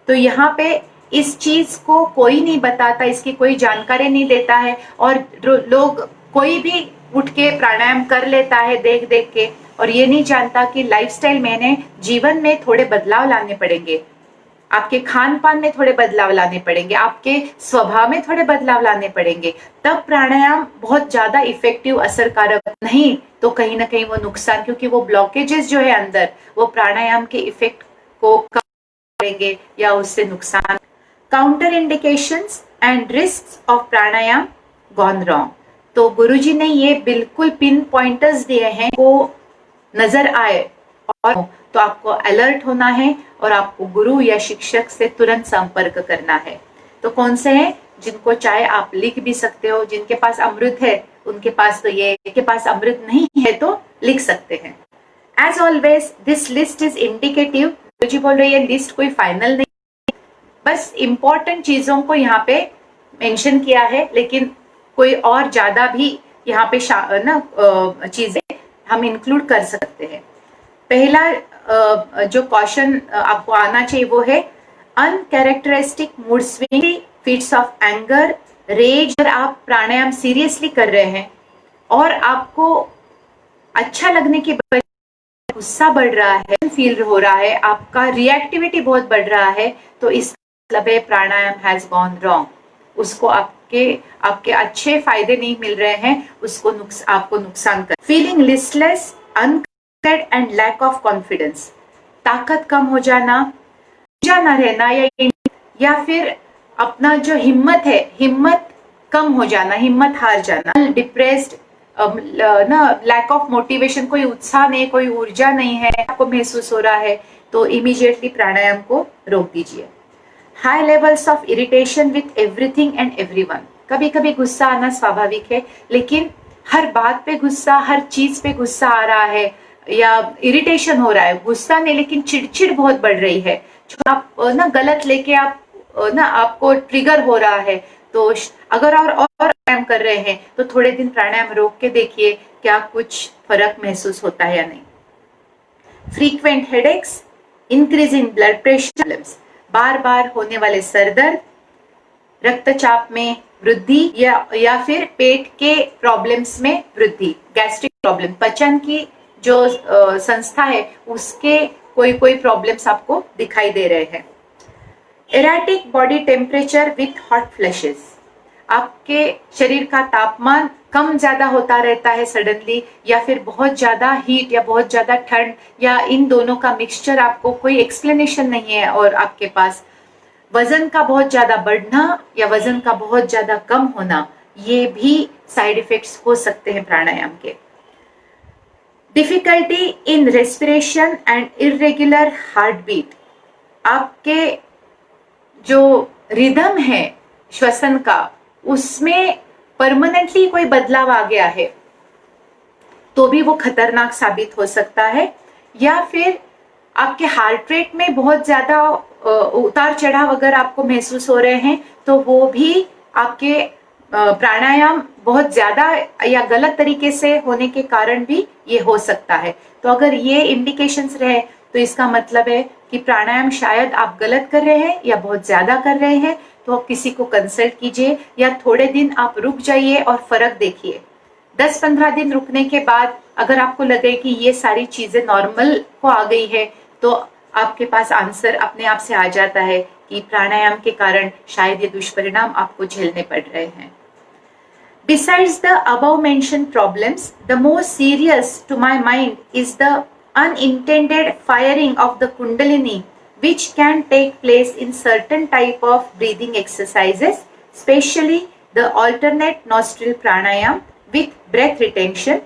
तो यहाँ पे इस चीज को कोई नहीं बताता, इसकी कोई जानकारी नहीं देता है, और लोग कोई भी उठ के प्राणायाम कर लेता है देख देख के, और ये नहीं जानता कि लाइफस्टाइल में जीवन में थोड़े बदलाव लाने पड़ेंगे, आपके खान पान में थोड़े बदलाव लाने पड़ेंगे, आपके स्वभाव में थोड़े बदलाव लाने पड़ेंगे, तब प्राणायाम बहुत ज्यादा इफेक्टिव असरकारक। नहीं तो कहीं ना कहीं वो नुकसान, क्योंकि वो ब्लॉकेजेस जो है अंदर, वो प्राणायाम के इफेक्ट को कम करेंगे या उससे नुकसान। Counter indications and risks of pranayama gone wrong. तो गुरुजी ने ये बिल्कुल पिन पॉइंटर्स दिए हैं, वो नजर आए और तो आपको अलर्ट होना है और आपको गुरु या शिक्षक से तुरंत संपर्क करना है। तो कौन से हैं? जिनको चाहे आप लिख भी सकते हो, जिनके पास अमृत है उनके पास तो ये, जिनके पास अमृत नहीं है तो लिख सकते हैं। As always this list is indicative. Guruji बोल रहे ये लिस्ट कोई फाइनल नहीं, बस इंपॉर्टेंट चीजों को यहाँ पे मेंशन किया है, लेकिन कोई और ज्यादा भी यहाँ पे चीजें हम इंक्लूड कर सकते हैं। पहला जो क्वेश्चन आपको आना चाहिए वो है uncharacteristic mood swing, fits of anger, rage. अगर आप प्राणायाम सीरियसली कर रहे हैं और आपको अच्छा लगने की बजाय गुस्सा बढ़ रहा है, फील हो रहा है, आपका रिएक्टिविटी बहुत बढ़ रहा है, तो इस मतलब है प्राणायाम हैज गॉन रॉन्ग। उसको आपके अच्छे फायदे नहीं मिल रहे हैं, उसको आपको नुकसान कर। Feeling listless, and lack of confidence, ताकत कम हो जाना रहना, या फिर अपना जो हिम्मत है, हिम्मत कम हो जाना, हिम्मत हार जाना, डिप्रेस्ड, लैक ऑफ मोटिवेशन, कोई उत्साह नहीं, कोई ऊर्जा नहीं है, आपको महसूस हो रहा है, तो इमीडिएटली प्राणायाम को रोक दीजिए। High levels of irritation with everything and everyone, कभी कभी गुस्सा आना स्वाभाविक है, लेकिन हर बात पे गुस्सा, हर चीज पे गुस्सा आ रहा है या इरिटेशन हो रहा है, गुस्सा नहीं लेकिन चिड़चिड़ बहुत बढ़ रही है, आप गलत लेके आप आपको ट्रिगर हो रहा है, तो अगर और प्राणायाम कर रहे हैं तो थोड़े दिन प्राणायाम रोक के देखिए क्या कुछ फर्क महसूस होता है या नहीं। Frequent headaches, increase in blood pressure, बार बार होने वाले सरदर्द, रक्तचाप में वृद्धि या फिर पेट के प्रॉब्लम्स में वृद्धि, गैस्ट्रिक प्रॉब्लम, पचन की जो संस्था है उसके कोई प्रॉब्लम्स आपको दिखाई दे रहे हैं। Erratic body temperature with hot flashes, आपके शरीर का तापमान कम ज्यादा होता रहता है सडनली, या फिर बहुत ज्यादा हीट या बहुत ज्यादा ठंड, या इन दोनों का मिक्सचर, आपको कोई एक्सप्लेनेशन नहीं है और आपके पास वजन का बहुत ज्यादा बढ़ना या वजन का बहुत ज्यादा कम होना, ये भी साइड इफेक्ट्स हो सकते हैं प्राणायाम के। Difficulty in respiration and irregular heart beat, आपके जो रिदम है श्वसन का उसमें परमानेंटली कोई बदलाव आ गया है तो भी वो खतरनाक साबित हो सकता है, या फिर आपके हार्ट रेट में बहुत ज्यादा उतार चढ़ाव अगर आपको महसूस हो रहे हैं तो वो भी आपके प्राणायाम बहुत ज्यादा या गलत तरीके से होने के कारण भी ये हो सकता है। तो अगर ये इंडिकेशंस रहे तो इसका मतलब है कि प्राणायाम शायद आप गलत कर रहे हैं या बहुत ज्यादा कर रहे हैं, तो किसी को कंसल्ट कीजिए या थोड़े दिन आप रुक जाइए और फर्क देखिए। 10-15 दिन रुकने के बाद अगर आपको लगे कि ये सारी चीजें नॉर्मल को आ गई है तो आपके पास आंसर अपने आप से आ जाता है कि प्राणायाम के कारण शायद ये दुष्परिणाम आपको झेलने पड़ रहे हैं। Besides the above mentioned problems, the most serious to my mind is the unintended firing of the Kundalini, which can take place in certain type of breathing exercises, especially the alternate nostril pranayam with breath retention.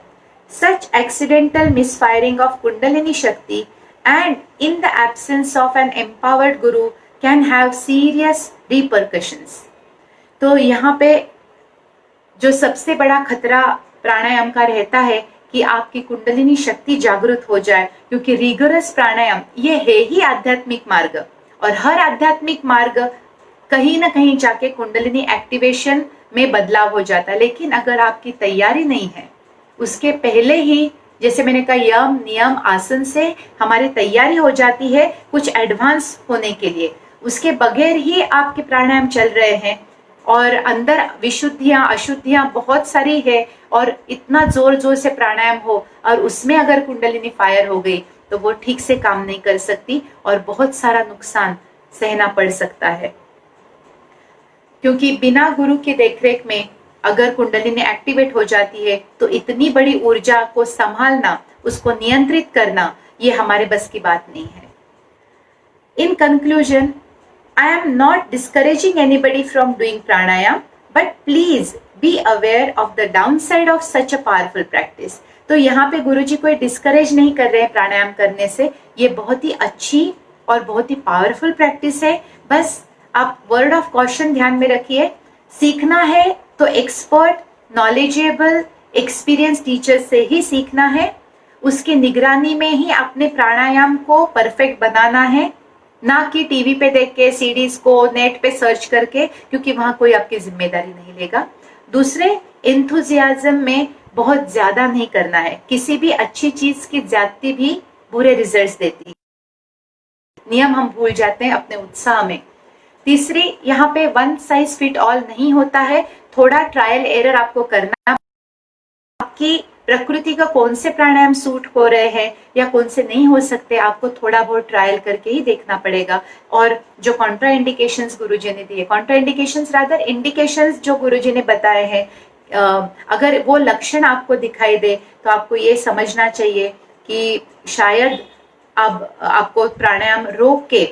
Such accidental misfiring of Kundalini Shakti and in the absence of an empowered guru can have serious repercussions. तो यहाँ पे जो सबसे बड़ा खतरा प्राणायाम का रहता है कि आपकी कुंडलिनी शक्ति जागृत हो जाए, क्योंकि रिगरस प्राणायाम ये है ही आध्यात्मिक मार्ग, और हर आध्यात्मिक मार्ग कहीं ना कहीं जाके कुंडलिनी एक्टिवेशन में बदलाव हो जाता है। लेकिन अगर आपकी तैयारी नहीं है, उसके पहले ही जैसे मैंने कहा यम नियम आसन से हमारी तैयारी हो जाती है कुछ एडवांस होने के लिए, उसके बगैर ही आपके प्राणायाम चल रहे हैं और अंदर विशुद्धियां अशुद्धियां बहुत सारी है और इतना जोर जोर से प्राणायाम हो और उसमें अगर कुंडलिनी फायर हो गई तो वो ठीक से काम नहीं कर सकती और बहुत सारा नुकसान सहना पड़ सकता है। क्योंकि बिना गुरु के देखरेख में अगर कुंडलिनी एक्टिवेट हो जाती है तो इतनी बड़ी ऊर्जा को संभालना, उसको नियंत्रित करना, ये हमारे बस की बात नहीं है। In conclusion, I am not discouraging anybody from doing pranayam, but please be aware of the downside of such a powerful practice. तो यहाँ पे गुरुजी कोई डिस्करेज नहीं कर रहे हैं प्राणायाम करने से, ये बहुत ही अच्छी और बहुत ही पावरफुल प्रैक्टिस है। बस आप वर्ड ऑफ कॉशन ध्यान में रखिए, सीखना है तो एक्सपर्ट नॉलेजेबल एक्सपीरियंस टीचर से ही सीखना है, उसकी निगरानी में ही अपने प्राणायाम को परफेक्ट बनाना है, ना कि टीवी पे देख के सीडीज को नेट पे सर्च करके, क्योंकि वहां कोई आपकी जिम्मेदारी नहीं लेगा। दूसरे, एंथुजियाज्म में बहुत ज्यादा नहीं करना है, किसी भी अच्छी चीज की ज्यादती भी बुरे रिजल्ट्स देती है, नियम हम भूल जाते हैं अपने उत्साह में। तीसरी, यहाँ पे वन साइज फिट ऑल नहीं होता है, थोड़ा ट्रायल एरर आपको करना, आपकी प्रकृति का कौन से प्राणायाम सूट हो रहे हैं या कौन से नहीं हो सकते, आपको थोड़ा बहुत ट्रायल करके ही देखना पड़ेगा। और जो कॉन्ट्रा इंडिकेशंस गुरुजी ने दिए, कॉन्ट्रा इंडिकेशंस रादर इंडिकेशंस जो गुरुजी ने बताए हैं, अगर वो लक्षण आपको दिखाई दे तो आपको ये समझना चाहिए कि शायद अब आपको प्राणायाम रोक के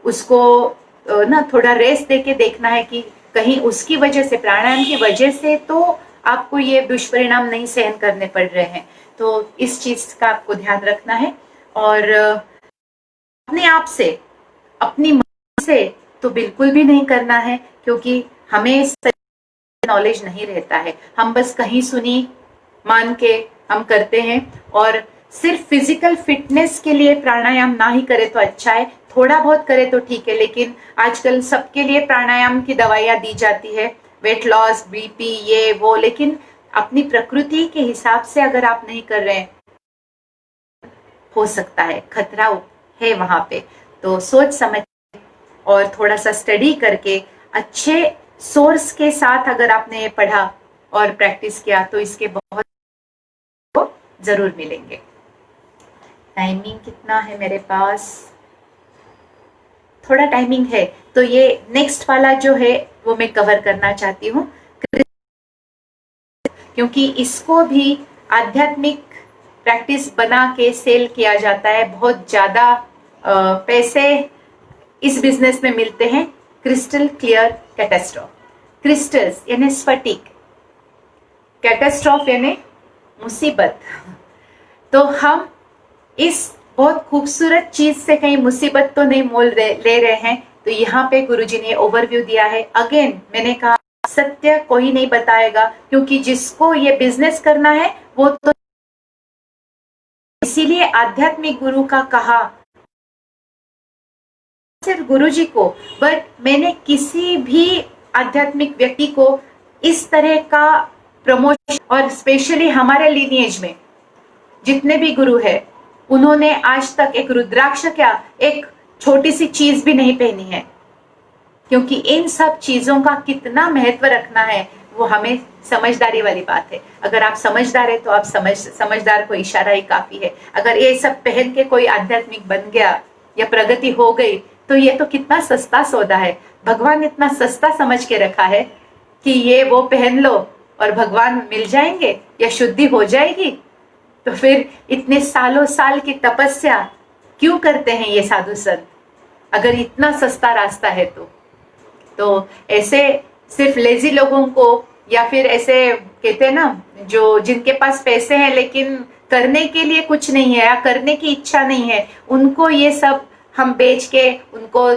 उसको ना थोड़ा रेस्ट देके देखना है कि कहीं उसकी वजह से, प्राणायाम की वजह से तो आपको ये दुष्परिणाम नहीं सहन करने पड़ रहे हैं। तो इस चीज का आपको ध्यान रखना है और अपने आप से, अपनी मन से तो बिल्कुल भी नहीं करना है, क्योंकि हमें नॉलेज नहीं रहता है, हम बस कहीं सुनी मान के हम करते हैं। और सिर्फ फिजिकल फिटनेस के लिए प्राणायाम ना ही करे तो अच्छा है, थोड़ा बहुत करे तो ठीक है, लेकिन आजकल सबके लिए प्राणायाम की दवाइयां दी जाती है, वेट लॉस, बीपी, ये वो, लेकिन अपनी प्रकृति के हिसाब से अगर आप नहीं कर रहे हैं, हो सकता है खतरा है वहां पे। तो सोच समझ और थोड़ा सा स्टडी करके अच्छे सोर्स के साथ अगर आपने पढ़ा और प्रैक्टिस किया तो इसके बहुत जरूर मिलेंगे। टाइमिंग कितना है मेरे पास? थोड़ा टाइमिंग है, तो ये नेक्स्ट वाला जो है वो मैं कवर करना चाहती हूँ, क्योंकि इसको भी आध्यात्मिक प्रैक्टिस बना के सेल किया जाता है। बहुत ज्यादा पैसे इस बिजनेस में मिलते हैं। क्रिस्टल क्लियर कैटास्ट्रॉफ, क्रिस्टल्स यानी स्फटिक, कैटास्ट्रॉफ यानी मुसीबत। तो हम इस बहुत खूबसूरत चीज से कहीं मुसीबत तो नहीं मोल ले रहे हैं। तो यहाँ पे गुरुजी ने ओवरव्यू दिया है। अगेन मैंने कहा सत्य कोई नहीं बताएगा, क्योंकि जिसको ये बिजनेस करना है वो तो, इसीलिए आध्यात्मिक गुरु का कहा सिर्फ गुरुजी को, बट मैंने किसी भी आध्यात्मिक व्यक्ति को इस तरह का प्रमोशन, और स्पेशली हमारे लिनिएज में जितने भी गुरु है उन्होंने आज तक एक रुद्राक्ष क्या एक छोटी सी चीज भी नहीं पहनी है, क्योंकि इन सब चीजों का कितना महत्व रखना है वो हमें समझदारी वाली बात है। अगर आप समझदार है तो आप समझदार को इशारा ही काफी है। अगर ये सब पहन के कोई आध्यात्मिक बन गया या प्रगति हो गई तो ये तो कितना सस्ता सौदा है। भगवान ने इतना सस्ता समझ के रखा है कि ये वो पहन लो और भगवान मिल जाएंगे या शुद्धि हो जाएगी, तो फिर इतने सालों साल की तपस्या क्यों करते हैं ये साधु संत, अगर इतना सस्ता रास्ता है तो ऐसे सिर्फ लेजी लोगों को, या फिर ऐसे कहते हैं ना जो जिनके पास पैसे हैं लेकिन करने के लिए कुछ नहीं है या करने की इच्छा नहीं है, उनको ये सब हम बेच के उनको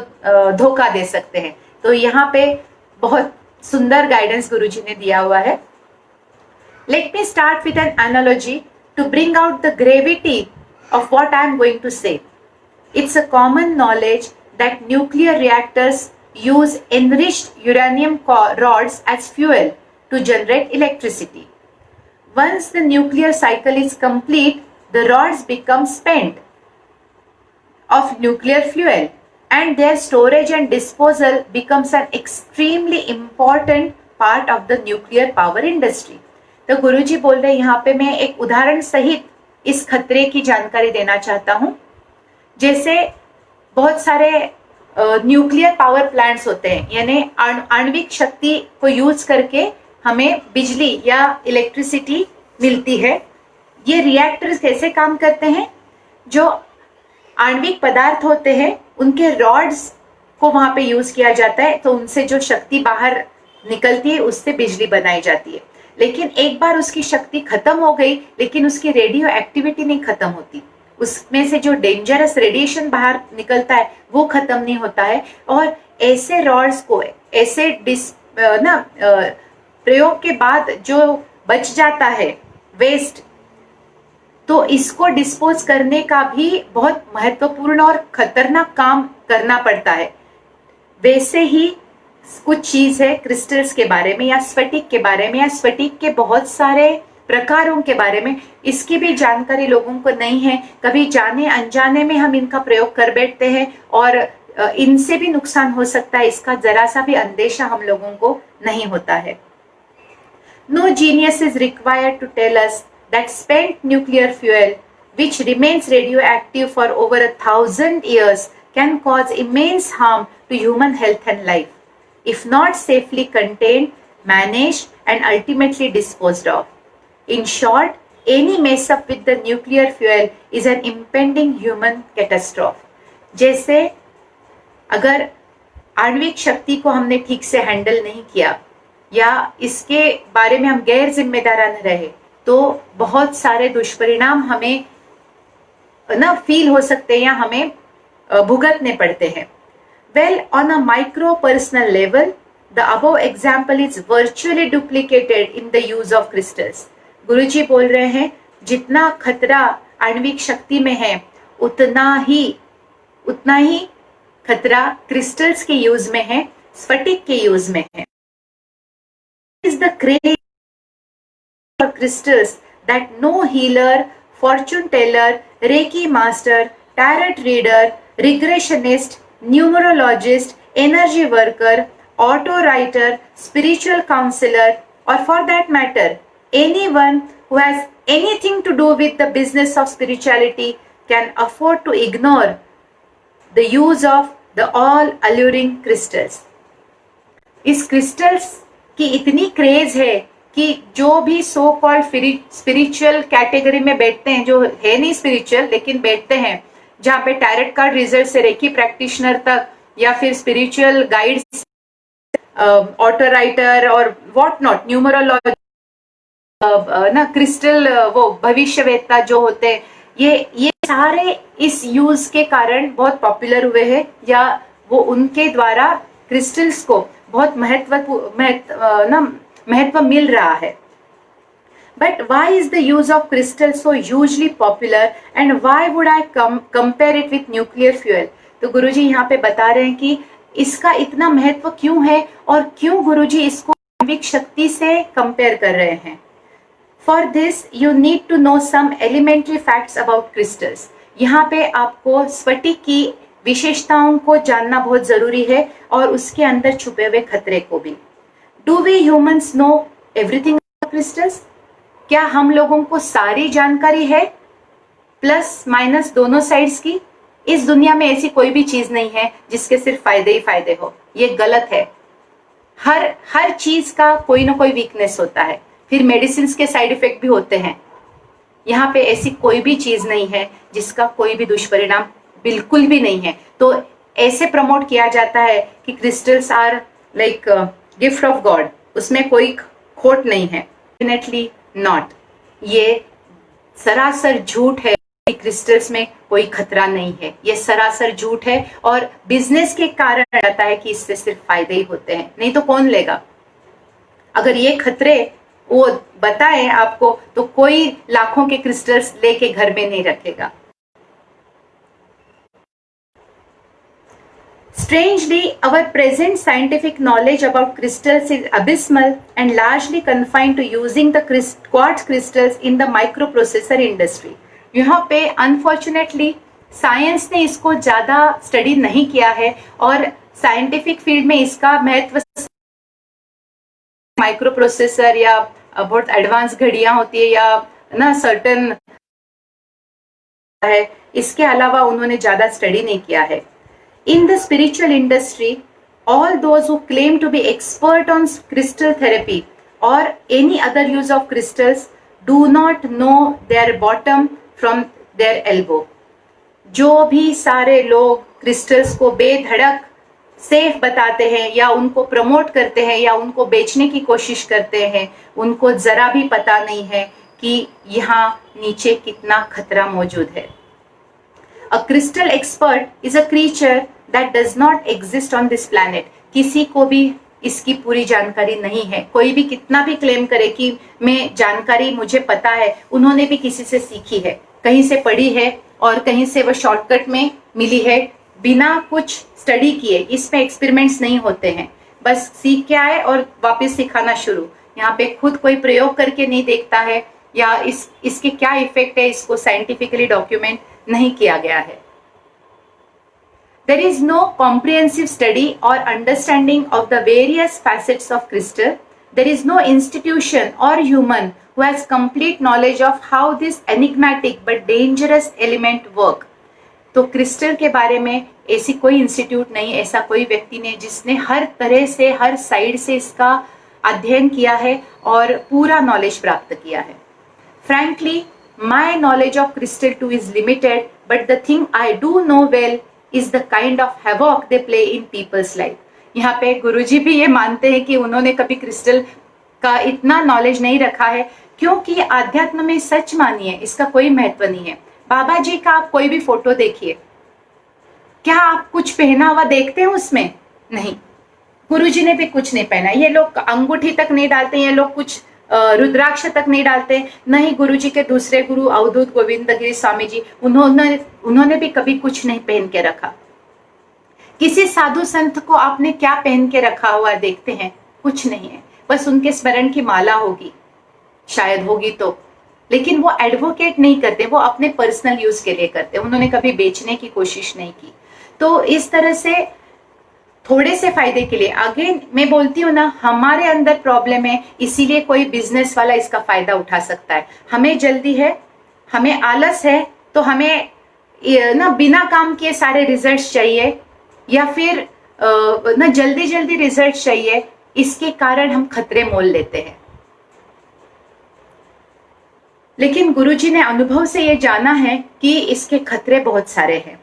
धोखा दे सकते हैं। तो यहाँ पे बहुत सुंदर गाइडेंस गुरुजी ने दिया हुआ है। Let me start with an analogy to bring out the gravity of what I am going to say. It's a common knowledge that nuclear reactors use enriched uranium rods as fuel to generate electricity. Once the nuclear cycle is complete, the rods become spent of nuclear fuel and their storage and disposal becomes an extremely important part of the nuclear power industry. तो गुरुजी बोल रहे हैं यहाँ पे, मैं एक उदाहरण सहित इस खतरे की जानकारी देना चाहता हूं। जैसे बहुत सारे न्यूक्लियर पावर प्लांट्स होते हैं, यानी आणविक शक्ति को यूज करके हमें बिजली या इलेक्ट्रिसिटी मिलती है। ये रिएक्टर्स कैसे काम करते हैं? जो आणविक पदार्थ होते हैं उनके रॉड्स को वहां पे यूज किया जाता है, तो उनसे जो शक्ति बाहर निकलती है उससे बिजली बनाई जाती है। लेकिन एक बार उसकी शक्ति खत्म हो गई, लेकिन उसकी रेडियो एक्टिविटी नहीं खत्म होती, उसमें से जो डेंजरस रेडिएशन बाहर निकलता है वो खत्म नहीं होता है। और ऐसे रॉड्स को ऐसे प्रयोग के बाद जो बच जाता है वेस्ट, तो इसको डिस्पोज करने का भी बहुत महत्वपूर्ण और खतरनाक काम करना पड़ता है। वैसे ही कुछ चीज है क्रिस्टल्स के बारे में या स्फटिक के बारे में या स्फटिक के बहुत सारे प्रकारों के बारे में, इसकी भी जानकारी लोगों को नहीं है। कभी जाने अनजाने में हम इनका प्रयोग कर बैठते हैं और इनसे भी नुकसान हो सकता है, इसका जरा सा भी अंदेशा हम लोगों को नहीं होता है। No genius is required to tell us that spent nuclear fuel, which remains radioactive for over 1,000 years, can cause immense harm to human health and life, if not safely contained, managed, and ultimately disposed of. In short, any mess up with the nuclear fuel is an impending human catastrophe. जैसे अगर आणविक शक्ति को हमने ठीक से हैंडल नहीं किया या इसके बारे में हम गैर जिम्मेदारान रहे, तो बहुत सारे दुष्परिणाम हमें फील हो सकते हैं या हमें भुगतने पड़ते हैं। Well, on a micro-personal level, the above example is virtually duplicated in the use of crystals. गुरुजी बोल रहे हैं जितना खतरा आणविक शक्ति में है उतना ही खतरा क्रिस्टल्स के यूज में है, स्फटिक के यूज में है। Is the craze for crystals that no healer, fortune teller, Reiki master, tarot reader, regressionist, numerologist, energy worker, auto writer, spiritual counselor, or for that matter, anyone who has anything to do with the business of spirituality can afford to ignore the use of the all alluring crystals. इस crystals की इतनी क्रेज है कि जो भी सो कॉल्ड स्पिरिचुअल कैटेगरी में बैठते हैं, जो है नहीं स्पिरिचुअल लेकिन बैठते हैं, जहाँ पे टैरेट कार्ड रिजल्ट से रेकी प्रैक्टिशनर तक या फिर स्पिरिचुअल गाइड्स, ऑटो राइटर और व्हाट नॉट, न्यूमरोलॉजी, क्रिस्टल वो भविष्यवेत्ता जो होते हैं, ये सारे इस यूज के कारण बहुत पॉपुलर हुए हैं या वो उनके द्वारा क्रिस्टल्स को बहुत महत्व मिल रहा है। But why is the use of crystal so hugely popular and why would I compare it with nuclear fuel? तो गुरुजी यहाँ पे बता रहे हैं कि इसका इतना महत्व क्यों है और क्यों गुरुजी इसको आणविक शक्ति से कंपेयर कर रहे हैं। For this you need to know some elementary facts about crystals. यहाँ पे आपको स्फटिक की विशेषताओं को जानना बहुत जरूरी है और उसके अंदर छुपे हुए खतरे को भी। Do we humans know everything about crystals? क्या हम लोगों को सारी जानकारी है प्लस माइनस दोनों साइड्स की? इस दुनिया में ऐसी कोई भी चीज नहीं है जिसके सिर्फ फायदे ही फायदे हो, ये गलत है। हर चीज का कोई ना कोई वीकनेस होता है। फिर मेडिसिन के साइड इफेक्ट भी होते हैं। यहाँ पे ऐसी कोई भी चीज नहीं है जिसका कोई भी दुष्परिणाम बिल्कुल भी नहीं है। तो ऐसे प्रमोट किया जाता है कि crystals are like gift of God, उसमें कोई खोट नहीं है। डेफिनेटली नॉट, ये सरासर झूठ है कि क्रिस्टल्स में कोई खतरा नहीं है। ये सरासर झूठ है और बिजनेस के कारण आता है कि इससे सिर्फ फायदे ही होते हैं, नहीं तो कौन लेगा। अगर ये खतरे वो बताए आपको तो कोई लाखों के क्रिस्टल्स लेके घर में नहीं रखेगा। Strangely, our present scientific knowledge about crystals is abysmal and largely confined to using the quartz crystals in the microprocessor industry. यहाँ पे unfortunately साइंस ने इसको ज्यादा स्टडी नहीं किया है और साइंटिफिक फील्ड में इसका महत्व माइक्रो प्रोसेसर या बहुत एडवांस घड़ियां होती है या ना सर्टन है, इसके अलावा उन्होंने ज्यादा स्टडी नहीं किया है। In the spiritual industry, all those who claim to be expert on crystal therapy or any other use of crystals do not know their bottom from their elbow. जो भी सारे लोग क्रिस्टल्स को बेधड़क सेफ बताते हैं या उनको प्रमोट करते हैं या उनको बेचने की कोशिश करते हैं, उनको जरा भी पता नहीं है कि यहाँ नीचे कितना खतरा मौजूद है। A crystal expert is a creature that does not exist on this planet. किसी को भी इसकी पूरी जानकारी नहीं है। कोई भी कितना भी क्लेम करे कि मैं जानकारी मुझे पता है, उन्होंने भी किसी से सीखी है, कहीं से पढ़ी है और कहीं से वो शॉर्टकट में मिली है, बिना कुछ स्टडी किए। इसमें एक्सपेरिमेंट्स नहीं होते हैं, बस सीख के आए और वापस सिखाना शुरू। यहाँ पे खुद कोई प्रयोग करके नहीं देखता है या इसके क्या इफेक्ट है, इसको साइंटिफिकली डॉक्यूमेंट नहीं किया गया है। There is no comprehensive study or understanding of the various facets of crystal. There is no institution or human who has complete knowledge of how this enigmatic but dangerous element work. तो क्रिस्टल के बारे में ऐसी कोई इंस्टीट्यूट नहीं, ऐसा कोई व्यक्ति नहीं जिसने हर तरह से हर साइड से इसका अध्ययन किया है और पूरा नॉलेज प्राप्त किया है। Frankly, my knowledge of crystal too is limited, but the thing I do know well is the kind of havoc they play in people's life. यहाँ पे गुरुजी भी ये मानते हैं कि उन्होंने कभी क्रिस्टल का इतना नॉलेज नहीं रखा है, क्योंकि आध्यात्म में सच मानिए इसका कोई महत्व नहीं है। बाबा जी का आप कोई भी फोटो देखिए, क्या आप कुछ पहना हुआ देखते हैं उसमें? नहीं। गुरुजी ने भी कुछ नहीं पहना, ये लोग अंगूठी तक नहीं डालते, ये लोग कुछ रुद्राक्ष तक नहीं डालते। नहीं, गुरुजी के दूसरे गुरु अवधूत गोविंद गिरी स्वामी जी, उन्होंने भी कभी कुछ नहीं पहन के रखा। किसी साधु संत को आपने क्या पहन के रखा हुआ देखते हैं? कुछ नहीं है, बस उनके स्मरण की माला होगी, शायद होगी तो, लेकिन वो एडवोकेट नहीं करते, वो अपने पर्सनल यूज के लिए करते, उन्होंने कभी बेचने की कोशिश नहीं की। तो इस तरह से थोड़े से फायदे के लिए, अगेन मैं बोलती हूँ ना, हमारे अंदर प्रॉब्लम है, इसीलिए कोई बिजनेस वाला इसका फायदा उठा सकता है। हमें जल्दी है, हमें आलस है, तो हमें ना बिना काम किए सारे रिजल्ट्स चाहिए या फिर ना जल्दी जल्दी रिजल्ट चाहिए, इसके कारण हम खतरे मोल लेते हैं। लेकिन गुरुजी ने अनुभव से ये जाना है कि इसके खतरे बहुत सारे हैं।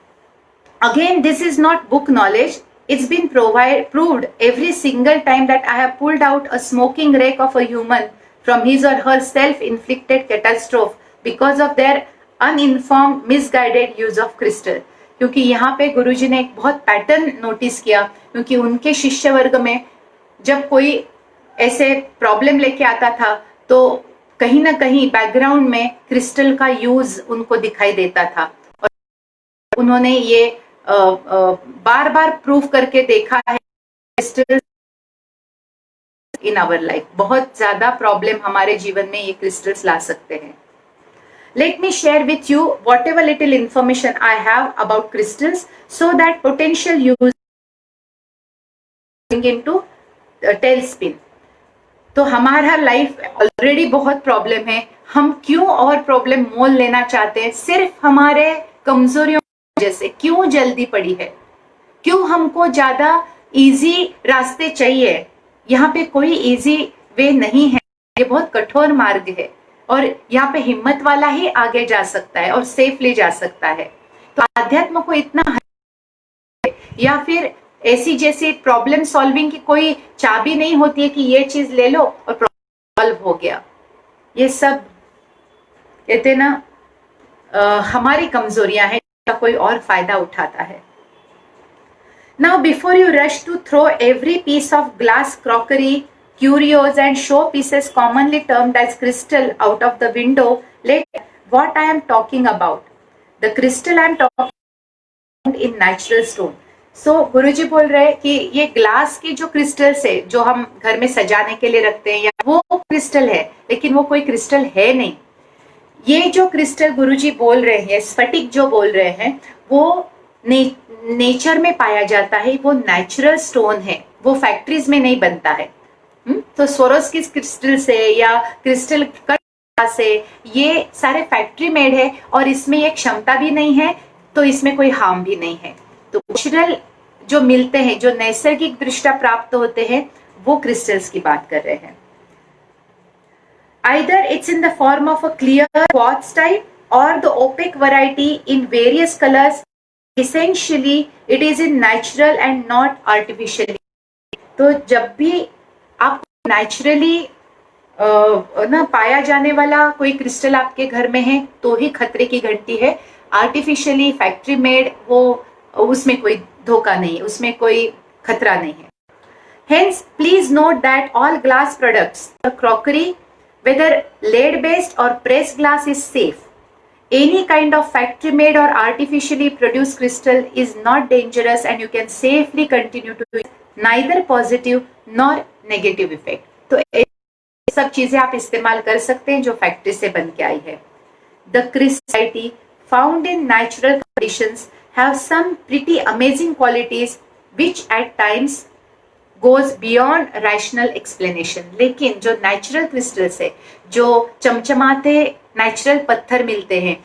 Again, this is not book knowledge. It's been proved every single time that I have pulled out a smoking wreck of a human from his or her self-inflicted catastrophe because of their uninformed, misguided use of crystal. क्योंकि यहाँ पे गुरुजी ने एक बहुत पैटर्न नोटिस किया, क्योंकि उनके शिष्य वर्ग में जब कोई ऐसे प्रॉब्लम लेके आता था तो कहीं ना कहीं बैकग्राउंड में क्रिस्टल का यूज उनको दिखाई देता था और उन्होंने ये बार बार प्रूव करके देखा है क्रिस्टल इन आवर लाइफ। बहुत ज्यादा प्रॉब्लम हमारे जीवन में ये क्रिस्टल्स ला सकते हैं। Let me share with you whatever little information I have about crystals so that potential use into tell spin. तो हमारा लाइफ ऑलरेडी बहुत प्रॉब्लम है, हम क्यों और प्रॉब्लम मोल लेना चाहते हैं? सिर्फ हमारे कमजोरियों जैसे क्यों जल्दी पड़ी है, क्यों हमको ज्यादा इजी रास्ते चाहिए? यहाँ पे कोई इजी वे नहीं है। ये बहुत कठोर मार्ग है और यहाँ पे हिम्मत वाला ही आगे जा सकता है और सेफली जा सकता है। तो अध्यात्म को इतना, या फिर ऐसी जैसी प्रॉब्लम सॉल्विंग की कोई चाबी नहीं होती है कि ये चीज ले लो और प्रॉब्लम सॉल्व हो गया। ये सब कहते ना हमारी कमजोरियां हैं, का कोई और फायदा उठाता है। Now before you rush to throw every piece of glass, crockery, curios and show pieces commonly termed as crystal out of the window, let what I am talking about. The crystal I am talking about in natural stone. So गुरुजी बोल रहे हैं कि ये ग्लास के जो क्रिस्टल्स है जो हम घर में सजाने के लिए रखते हैं, या वो क्रिस्टल है, लेकिन वो कोई क्रिस्टल है नहीं। ये जो क्रिस्टल गुरुजी बोल रहे हैं, स्फटिक जो बोल रहे हैं, वो नेचर में पाया जाता है, वो नेचुरल स्टोन है, वो फैक्ट्रीज में नहीं बनता है। तो स्वरोस्की क्रिस्टल से या क्रिस्टल से, ये सारे फैक्ट्री मेड है और इसमें ये क्षमता भी नहीं है, तो इसमें कोई हार्म भी नहीं है। तो नेचुरल जो मिलते हैं, जो नैसर्गिक दृष्टा प्राप्त होते हैं, वो क्रिस्टल्स की बात कर रहे हैं। Either it's in the form of a clear quartz type or the opaque variety in various colors. Essentially, it is in natural and not artificially. तो जब भी आप नेचुरली ना पाया जाने वाला कोई क्रिस्टल आपके घर में है तो ही खतरे की घंटी है। आर्टिफिशियली फैक्ट्री मेड, वो उसमें कोई धोखा नहीं है, उसमें कोई खतरा नहीं है। Hence, please note that all glass products, crockery, whether lead based or pressed glass, is safe. Any kind of factory made or artificially produced crystal is not dangerous and you can safely continue to use neither positive nor negative effect. तो सब चीजें आप इस्तेमाल कर सकते हैं जो फैक्ट्री से बन के आई है। The crystality found in natural conditions have some pretty amazing qualities which at times goes beyond rational explanation. लेकिन जो नेचुरल क्रिस्टल्स है, जो चमचमाते नेचुरल पत्थर मिलते हैं,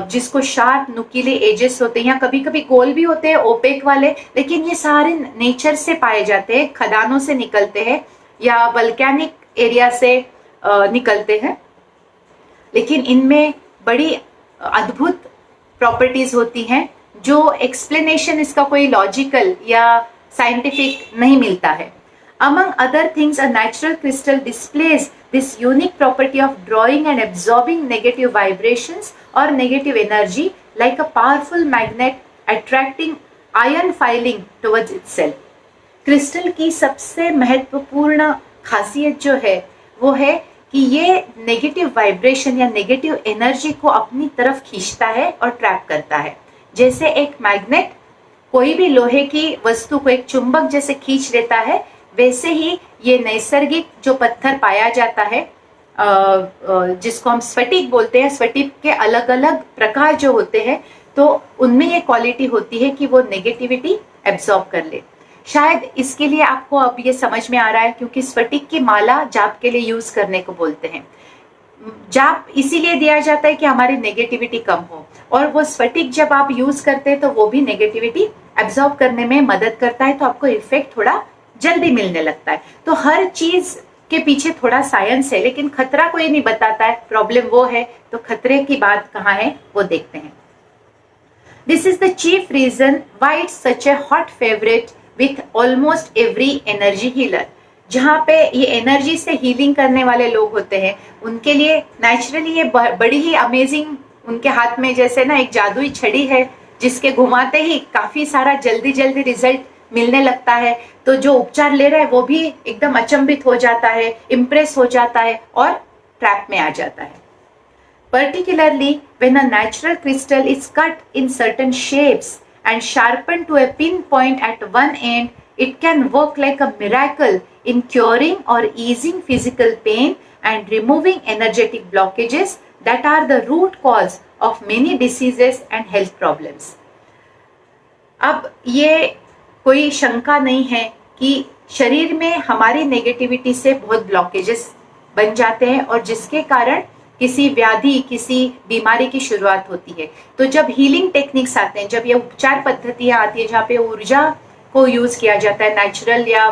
जिसको शार्प नुकीले एजेस होते हैं, या कभी कभी गोल भी होते हैं ओपेक वाले, लेकिन ये सारे नेचर से पाए जाते हैं, खदानों से निकलते हैं या वल्केनिक एरिया से निकलते हैं, लेकिन इनमें बड़ी अद्भुत प्रॉपर्टीज होती हैं जो एक्सप्लेनेशन इसका कोई लॉजिकल या साइंटिफिक नहीं मिलता है। Among other things, a natural crystal displays this unique property of drawing and absorbing negative vibrations or negative energy like a powerful magnet, attracting ion filing towards itself. Crystal की सबसे महत्वपूर्ण खासियत जो है वो है कि ये नेगेटिव वाइब्रेशन या नेगेटिव एनर्जी को अपनी तरफ खींचता है और ट्रैप करता है। जैसे एक मैग्नेट कोई भी लोहे की वस्तु को एक चुंबक जैसे खींच लेता है, वैसे ही ये नैसर्गिक जो पत्थर पाया जाता है, जिसको हम स्फटिक बोलते हैं, स्फटिक के अलग अलग प्रकार जो होते हैं, तो उनमें ये क्वालिटी होती है कि वो नेगेटिविटी एब्जॉर्ब कर ले। शायद इसके लिए आपको अब ये समझ में आ रहा है, क्योंकि स्फटिक की माला जाप के लिए यूज करने को बोलते हैं। जाप इसीलिए दिया जाता है कि हमारी नेगेटिविटी कम हो, और वो स्फटिक जब आप यूज करते हैं तो वो भी नेगेटिविटी एब्जॉर्ब करने में मदद करता है, तो आपको इफेक्ट थोड़ा जल्दी मिलने लगता है। तो हर चीज के पीछे थोड़ा साइंस है, लेकिन खतरा कोई नहीं बताता है, प्रॉब्लम वो है। तो खतरे की बात कहाँ है वो देखते हैं। This is the chief reason why it's such a hot favourite with almost every energy healer. जहाँ पे ये एनर्जी से हीलिंग करने वाले लोग होते हैं, उनके लिए नेचुरली ये बड़ी ही अमेजिंग, उनके हाथ में जैसे ना एक जादुई छड़ी है जिसके घुमाते ही काफी सारा जल्दी जल्दी रिजल्ट मिलने लगता है। तो जो उपचार ले रहा है वो भी एकदम अचंभित हो जाता है, इम्प्रेस हो जाता है और ट्रैप में आ जाता है। Particularly when a natural crystal is cut in certain shapes and sharpened to a pinpoint at one end, it can work like a miracle in curing or easing physical pain and removing energetic blockages that are the root cause of many diseases and health problems. अब ये कोई शंका नहीं है कि शरीर में हमारी नेगेटिविटी से बहुत ब्लॉकेजेस बन जाते हैं, और जिसके कारण किसी व्याधि, किसी बीमारी की शुरुआत होती है। तो जब हीलिंग टेक्निक्स आते हैं, जब ये उपचार पद्धतियां आती है जहाँ पे ऊर्जा को यूज किया जाता है नेचुरल या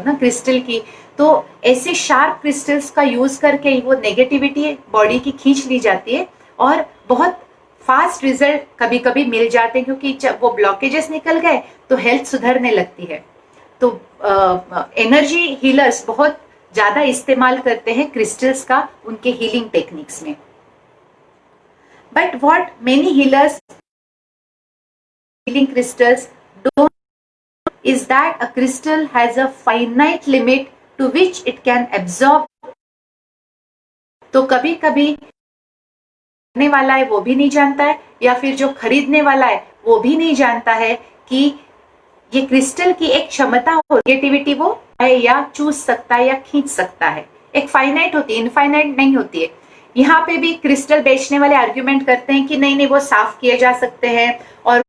ना क्रिस्टल की, तो ऐसे शार्प क्रिस्टल्स का यूज करके वो नेगेटिविटी बॉडी की खींच ली जाती है और बहुत फास्ट रिजल्ट कभी कभी मिल जाते हैं, क्योंकि जब वो ब्लॉकेजेस निकल गए तो हेल्थ सुधरने लगती है। तो एनर्जी हीलर्स बहुत ज्यादा इस्तेमाल करते हैं क्रिस्टल्स का उनके हीलिंग टेक्निक्स में। But what many healers healing crystals don't is that a crystal has a finite limit to which it can absorb। तो कभी कभी खरीदने वाला है वो भी नहीं जानता है, या फिर जो खरीदने वाला है वो भी नहीं जानता है कि ये क्रिस्टल की एक क्षमता हो, नेगेटिविटी वो है या चूस सकता है या खींच सकता है। एक फाइनाइट होती है, इनफाइनाइट नहीं होती है। यहाँ पे भी क्रिस्टल बेचने वाले आर्ग्यूमेंट करते हैं कि नहीं नहीं वो साफ किए जा सकते हैं और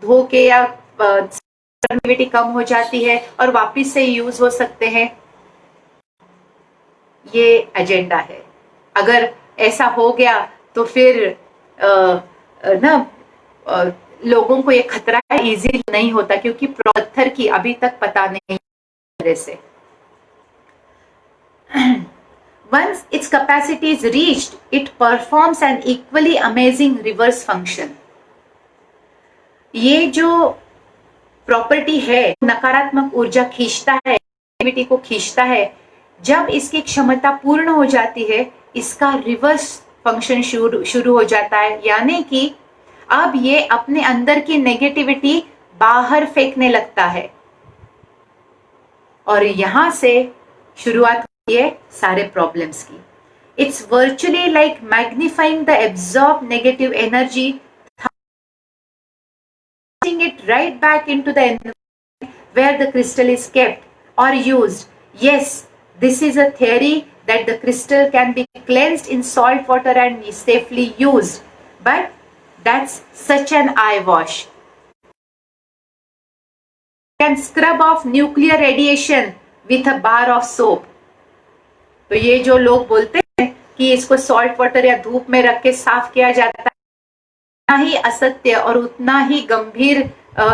धो के या नेगेटिविटी कम हो जाती है और वापस से यूज हो सकते हैं। ये एजेंडा है। अगर ऐसा हो गया तो फिर लोगों को ये खतरा इजी नहीं होता, क्योंकि पत्थर की अभी तक पता नहीं तरह से। Once its capacity is reached, it performs an equally amazing reverse function। ये जो प्रॉपर्टी है नकारात्मक ऊर्जा खींचता है, नेगेटिविटी को खींचता है। जब इसकी क्षमता पूर्ण हो जाती है इसका रिवर्स फंक्शन शुरू हो जाता है, यानी कि अब ये अपने अंदर की नेगेटिविटी बाहर फेंकने लगता है और यहां से शुरुआत होती है सारे प्रॉब्लम्स की। It's virtually like magnifying the absorb negative energy, it right back into the environment where the crystal is kept or used. Yes, this is a theory that the crystal can be cleansed in salt water and safely used, but that's such an eyewash. You can scrub off nuclear radiation with a bar of soap। तो ये जो लोग बोलते हैं कि इसको सॉल्ट वाटर या धूप में रख के साफ किया जाता है, उतना ही असत्य और उतना ही गंभीर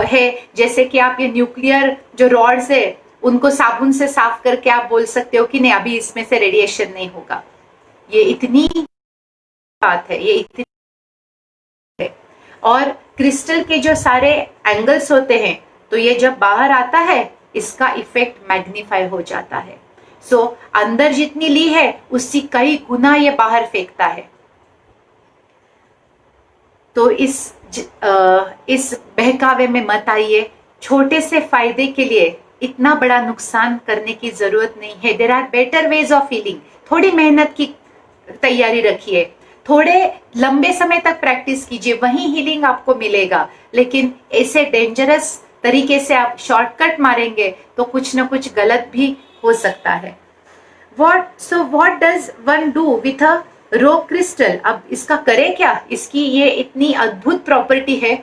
है जैसे कि आप ये न्यूक्लियर जो रॉड्स है उनको साबुन से साफ करके आप बोल सकते हो कि नहीं अभी इसमें से रेडिएशन नहीं होगा। ये इतनी बात है, ये इतनी है। और क्रिस्टल के जो सारे एंगल्स होते हैं तो ये जब बाहर आता है इसका इफेक्ट मैग्नीफाई हो जाता है। सो अंदर जितनी ली है उससे कई गुना ये बाहर फेंकता है। तो इस बहकावे में मत आइए। छोटे से फायदे के लिए इतना बड़ा नुकसान करने की जरूरत नहीं है। There are better ways of healing. थोड़ी मेहनत की तैयारी रखिए, थोड़े लंबे समय तक प्रैक्टिस कीजिए, वही हीलिंग आपको मिलेगा। लेकिन ऐसे डेंजरस तरीके से आप शॉर्टकट मारेंगे तो कुछ ना कुछ गलत भी हो सकता है। what does one do with a rock crystal? अब इसका करे क्या? इसकी ये इतनी अद्भुत प्रॉपर्टी है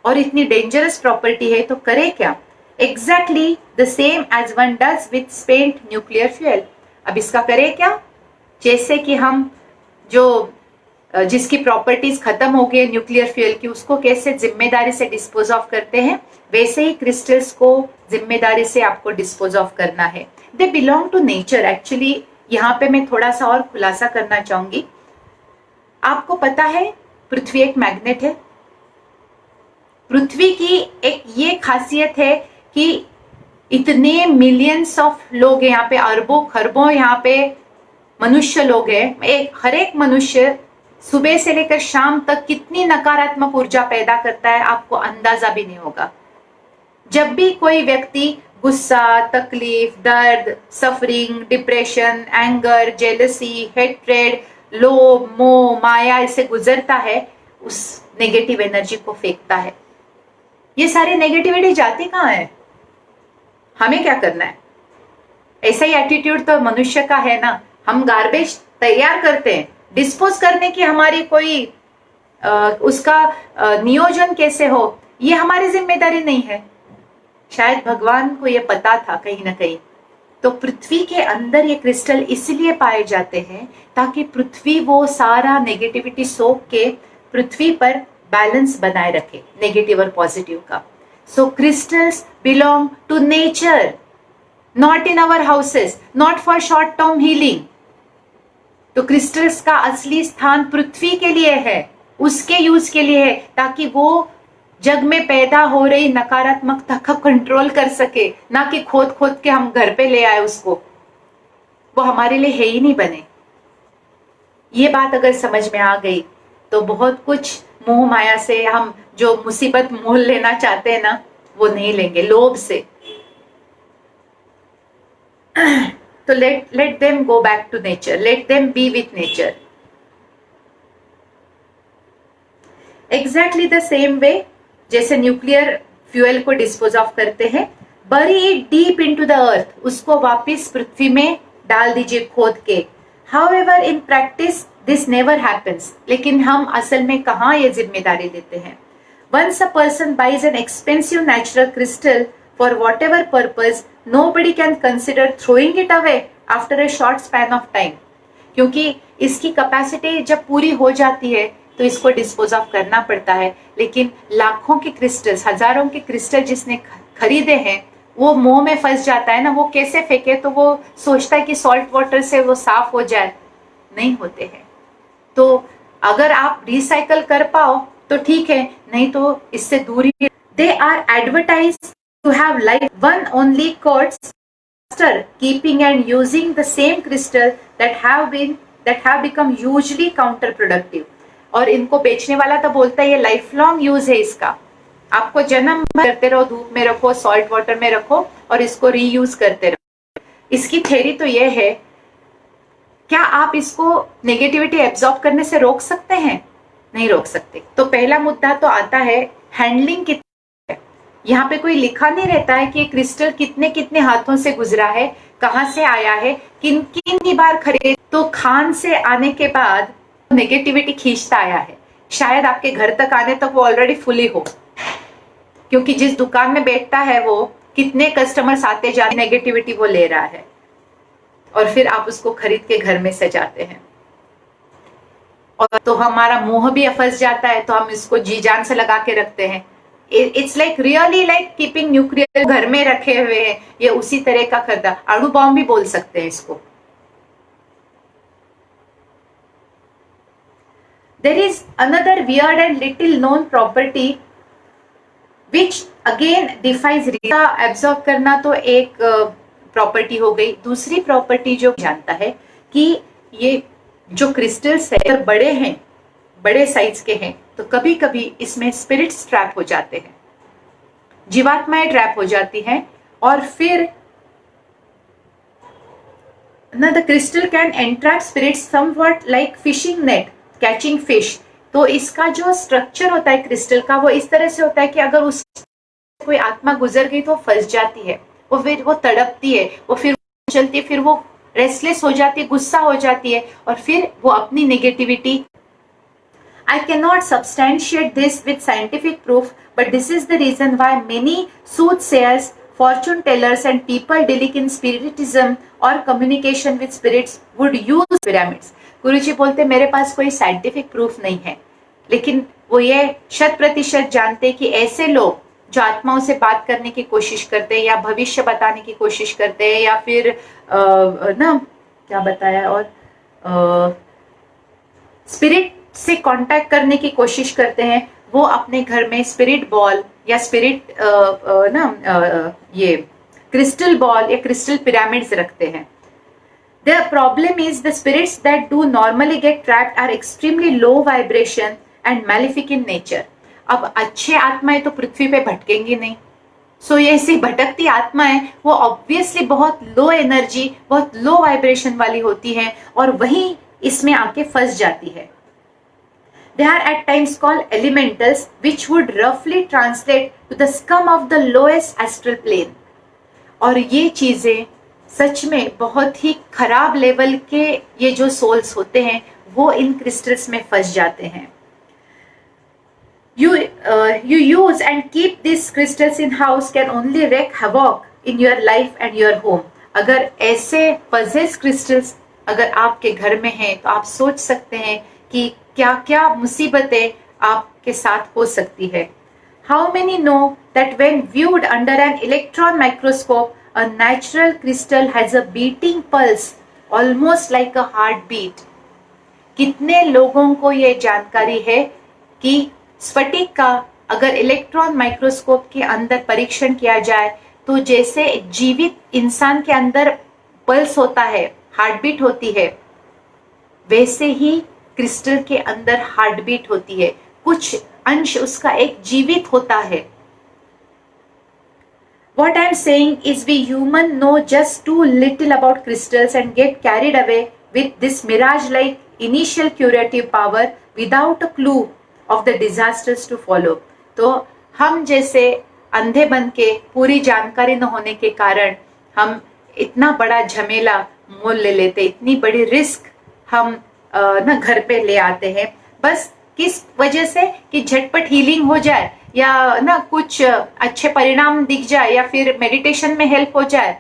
और इतनी डेंजरस प्रॉपर्टी है, तो करे क्या? Exactly the same as one does with spent nuclear fuel. अब इसका करे क्या? जैसे कि हम जिसकी प्रॉपर्टीज खत्म हो गई न्यूक्लियर फ्यूल की, उसको कैसे जिम्मेदारी से डिस्पोज ऑफ करते हैं, वैसे ही क्रिस्टल्स को जिम्मेदारी से आपको डिस्पोज ऑफ करना है। They belong to nature. Actually यहाँ पे मैं थोड़ा सा और खुलासा करना चाहूंगी। आपको पता है पृथ्वी एक मैग्नेट है। पृथ्वी की एक ये खासियत है कि इतने मिलियंस ऑफ लोग यहाँ पे, अरबों खरबों यहाँ पे मनुष्य लोग हैं। हर एक मनुष्य सुबह से लेकर शाम तक कितनी नकारात्मक ऊर्जा पैदा करता है आपको अंदाजा भी नहीं होगा। जब भी कोई व्यक्ति गुस्सा, तकलीफ, दर्द, suffering, depression, anger, jealousy, hatred, लोभ, मोह, माया इससे गुजरता है, उस नेगेटिव एनर्जी को फेंकता है। ये सारी नेगेटिविटी जाती कहाँ है? हमें क्या करना है? ऐसा ही एटीट्यूड तो मनुष्य का है ना। हम गार्बेज तैयार करते हैं, डिस्पोज करने की हमारी कोई उसका नियोजन कैसे हो ये हमारी जिम्मेदारी नहीं है। शायद भगवान को ये पता था कहीं ना कहीं। तो पृथ्वी के अंदर ये क्रिस्टल इसलिए पाए जाते हैं ताकि पृथ्वी वो सारा नेगेटिविटी सोख के पृथ्वी पर बैलेंस बनाए रखे, नेगेटिव और पॉजिटिव का। So crystals belong to nature. not in our houses, not for short term healing. तो क्रिस्टल्स का असली स्थान पृथ्वी के लिए है, उसके यूज के लिए है, ताकि वो जग में पैदा हो रही नकारात्मकता का कंट्रोल कर सके, ना कि खोद खोद के हम घर पे ले आए उसको, वो हमारे लिए है ही नहीं बने। ये बात अगर समझ में आ गई तो बहुत कुछ मोह माया से हम जो मुसीबत मोल लेना चाहते हैं ना, वो नहीं लेंगे लोभ से। तो let them go back to nature, let them be with nature. Exactly the same way जैसे न्यूक्लियर फ्यूल को डिस्पोज ऑफ करते हैं, bury it deep into the earth, उसको वापस पृथ्वी में डाल दीजिए खोद के। However, in practice this never happens, लेकिन हम असल में कहाँ ये जिम्मेदारी लेते हैं। Once a person buys an expensive natural crystal for whatever purpose, nobody can consider throwing it away after a short span of time, क्योंकि इसकी कैपेसिटी जब पूरी हो जाती है तो इसको डिस्पोज ऑफ करना पड़ता है। लेकिन लाखों के क्रिस्टल्स, हजारों के क्रिस्टल जिसने खरीदे हैं, वो मोह में फंस जाता है ना, वो कैसे फेंके, तो वो सोचता है कि सॉल्ट वाटर से वो साफ हो जाए, नहीं होते हैं। तो अगर आप रिसाइकल कर पाओ तो ठीक है, नहीं तो इससे दूर ही। They are advertise to have life one only quartz keeping and using the same crystal that have become hugely counterproductive। और इनको बेचने वाला तो बोलता है ये लाइफ लॉन्ग यूज है इसका, आपको जन्म भर करते रहो, धूप में रखो, सॉल्ट वाटर में रखो और इसको रीयूज करते रहो। इसकी थ्योरी तो ये है, क्या आप इसको नेगेटिविटी एब्जॉर्ब करने से रोक सकते हैं? नहीं रोक सकते। तो पहला मुद्दा तो आता है हैंडलिंग की। यहाँ पे कोई लिखा नहीं रहता है कि क्रिस्टल कितने कितने हाथों से गुजरा है, कहाँ से आया है, किन किन बार खरीद। तो खान से आने के बाद नेगेटिविटी खींचता आया है, शायद आपके घर तक आने तक वो ऑलरेडी फुली हो, क्योंकि जिस दुकान में बैठता है वो कितने कस्टमर्स आते जाते, नेगेटिविटी वो ले रहा है, और फिर आप उसको खरीद के घर में सजाते हैं। और तो हमारा मोह भी फंस जाता है, तो हम इसको जी जान से लगा के रखते हैं। It's like really like keeping nuclear घर में रखे हुए हैं, ये उसी तरह का खर्दा, अणु बॉम्ब भी बोल सकते हैं इसको। There is another weird and little known property which again defies reason। Absorb करना तो एक प्रॉपर्टी हो गई। दूसरी प्रॉपर्टी जो जानता है कि ये जो क्रिस्टल्स है बड़े हैं, बड़े साइज के हैं, तो कभी कभी इसमें स्पिरिट्स ट्रैप हो जाते हैं, जीवात्माएं ट्रैप हो जाती हैं, और फिर ना the crystal can entrap spirits somewhat like fishing net catching fish. तो इसका जो स्ट्रक्चर होता है क्रिस्टल का, वो इस तरह से होता है कि अगर उस कोई आत्मा गुजर गई तो फंस जाती है, वो फिर वो तड़पती है, वो फिर चलती है, फिर वो रेस्टलेस हो जाती है, गुस्सा हो जाती है, और फिर वो अपनी negativity. I cannot substantiate this with scientific proof, but this is the reason why many soothsayers, fortune tellers and people dealing in spiritism or communication with spirits would use pyramids। गुरुजी बोलते मेरे पास कोई साइंटिफिक प्रूफ नहीं है, लेकिन वो ये 100% जानते कि ऐसे लोग जो आत्माओं से बात करने की कोशिश करते हैं, या भविष्य बताने की कोशिश करते हैं, या फिर ना क्या बताया, और स्पिरिट से कांटेक्ट करने की कोशिश करते हैं, वो अपने घर में स्पिरिट बॉल या स्पिरिट ये क्रिस्टल बॉल या क्रिस्टल पिरामिड्स रखते हैं। The problem is the spirits that do normally get trapped are extremely low vibration and malefic in nature। अब अच्छे आत्माएं तो पृथ्वी पे भटकेंगी नहीं, सो ये ऐसी भटकती आत्माएं वो ऑब्वियसली बहुत लो एनर्जी, बहुत लो वाइब्रेशन वाली होती हैं, और वहीं इसमें आके फंस जाती है। They are at times called elementals, which would roughly translate to the scum of the lowest astral plane। और ये चीजें सच में बहुत ही खराब लेवल के ये जो सोल्स होते हैं वो इन क्रिस्टल्स में फंस जाते हैं। You use and keep these crystals in house can only wreak havoc in your life and your home। अगर ऐसे पजेस क्रिस्टल्स अगर आपके घर में हैं तो आप सोच सकते हैं कि क्या क्या मुसीबतें आपके साथ हो सकती है। How many know that when viewed under an electron microscope, A natural crystal has a beating pulse almost like a heartbeat. कितने लोगों को ये जानकारी है कि स्फटिक का अगर इलेक्ट्रॉन माइक्रोस्कोप के अंदर परीक्षण किया जाए तो जैसे जीवित इंसान के अंदर पल्स होता है, हार्टबीट होती है, वैसे ही क्रिस्टल के अंदर हार्टबीट होती है, कुछ अंश उसका एक जीवित होता है. What I am saying is we human know just too little about crystals and get carried away with this mirage-like initial curative power without a clue of the disasters to follow. तो हम जैसे अंधे बन के पूरी जानकारी न होने के कारण हम इतना बड़ा झमेला मोल ले लेते, इतनी बड़ी रिस्क हम ना घर पे ले आते हैं, बस किस वजह से कि झटपट हीलिंग हो जाए या ना कुछ अच्छे परिणाम दिख जाए या फिर मेडिटेशन में हेल्प हो जाए.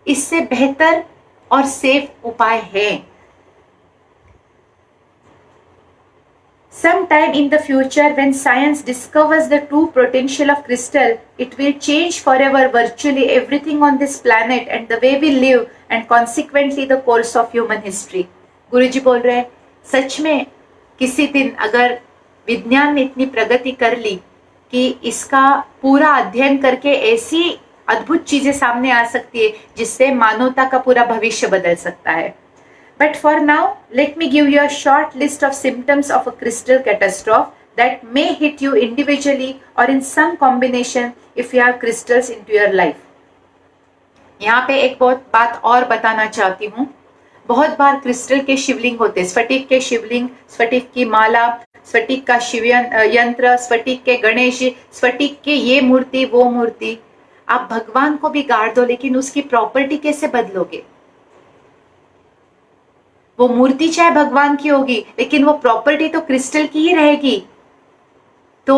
इससे बेहतर और सेफ उपाय है. Sometime in the future, when science discovers the true potential of crystal, it will change forever virtually everything on this planet and the way we live and consequently the course of human history. गुरुजी बोल रहे हैं, सच में किसी दिन अगर विज्ञान ने इतनी प्रगति कर ली कि इसका पूरा अध्ययन करके ऐसी अद्भुत चीजें सामने आ सकती है जिससे मानवता का पूरा भविष्य बदल सकता है. But for now, let me give you a short list of symptoms of a crystal catastrophe that may hit you individually or in some combination if you have crystals into your life. यहाँ पे एक बहुत बात और बताना चाहती हूँ. बहुत बार क्रिस्टल के शिवलिंग होते, स्फटिक के शिवलिंग, स्फटिक की माला, स्फटिक का शिव यंत्र, स्फटिक के गणेश, स्फटिक के ये मूर्ति वो मूर्ति. आप भगवान को भी गाड़ दो लेकिन उसकी प्रॉपर्टी कैसे बदलोगे? वो मूर्ति चाहे भगवान की होगी लेकिन वो प्रॉपर्टी तो क्रिस्टल की ही रहेगी. तो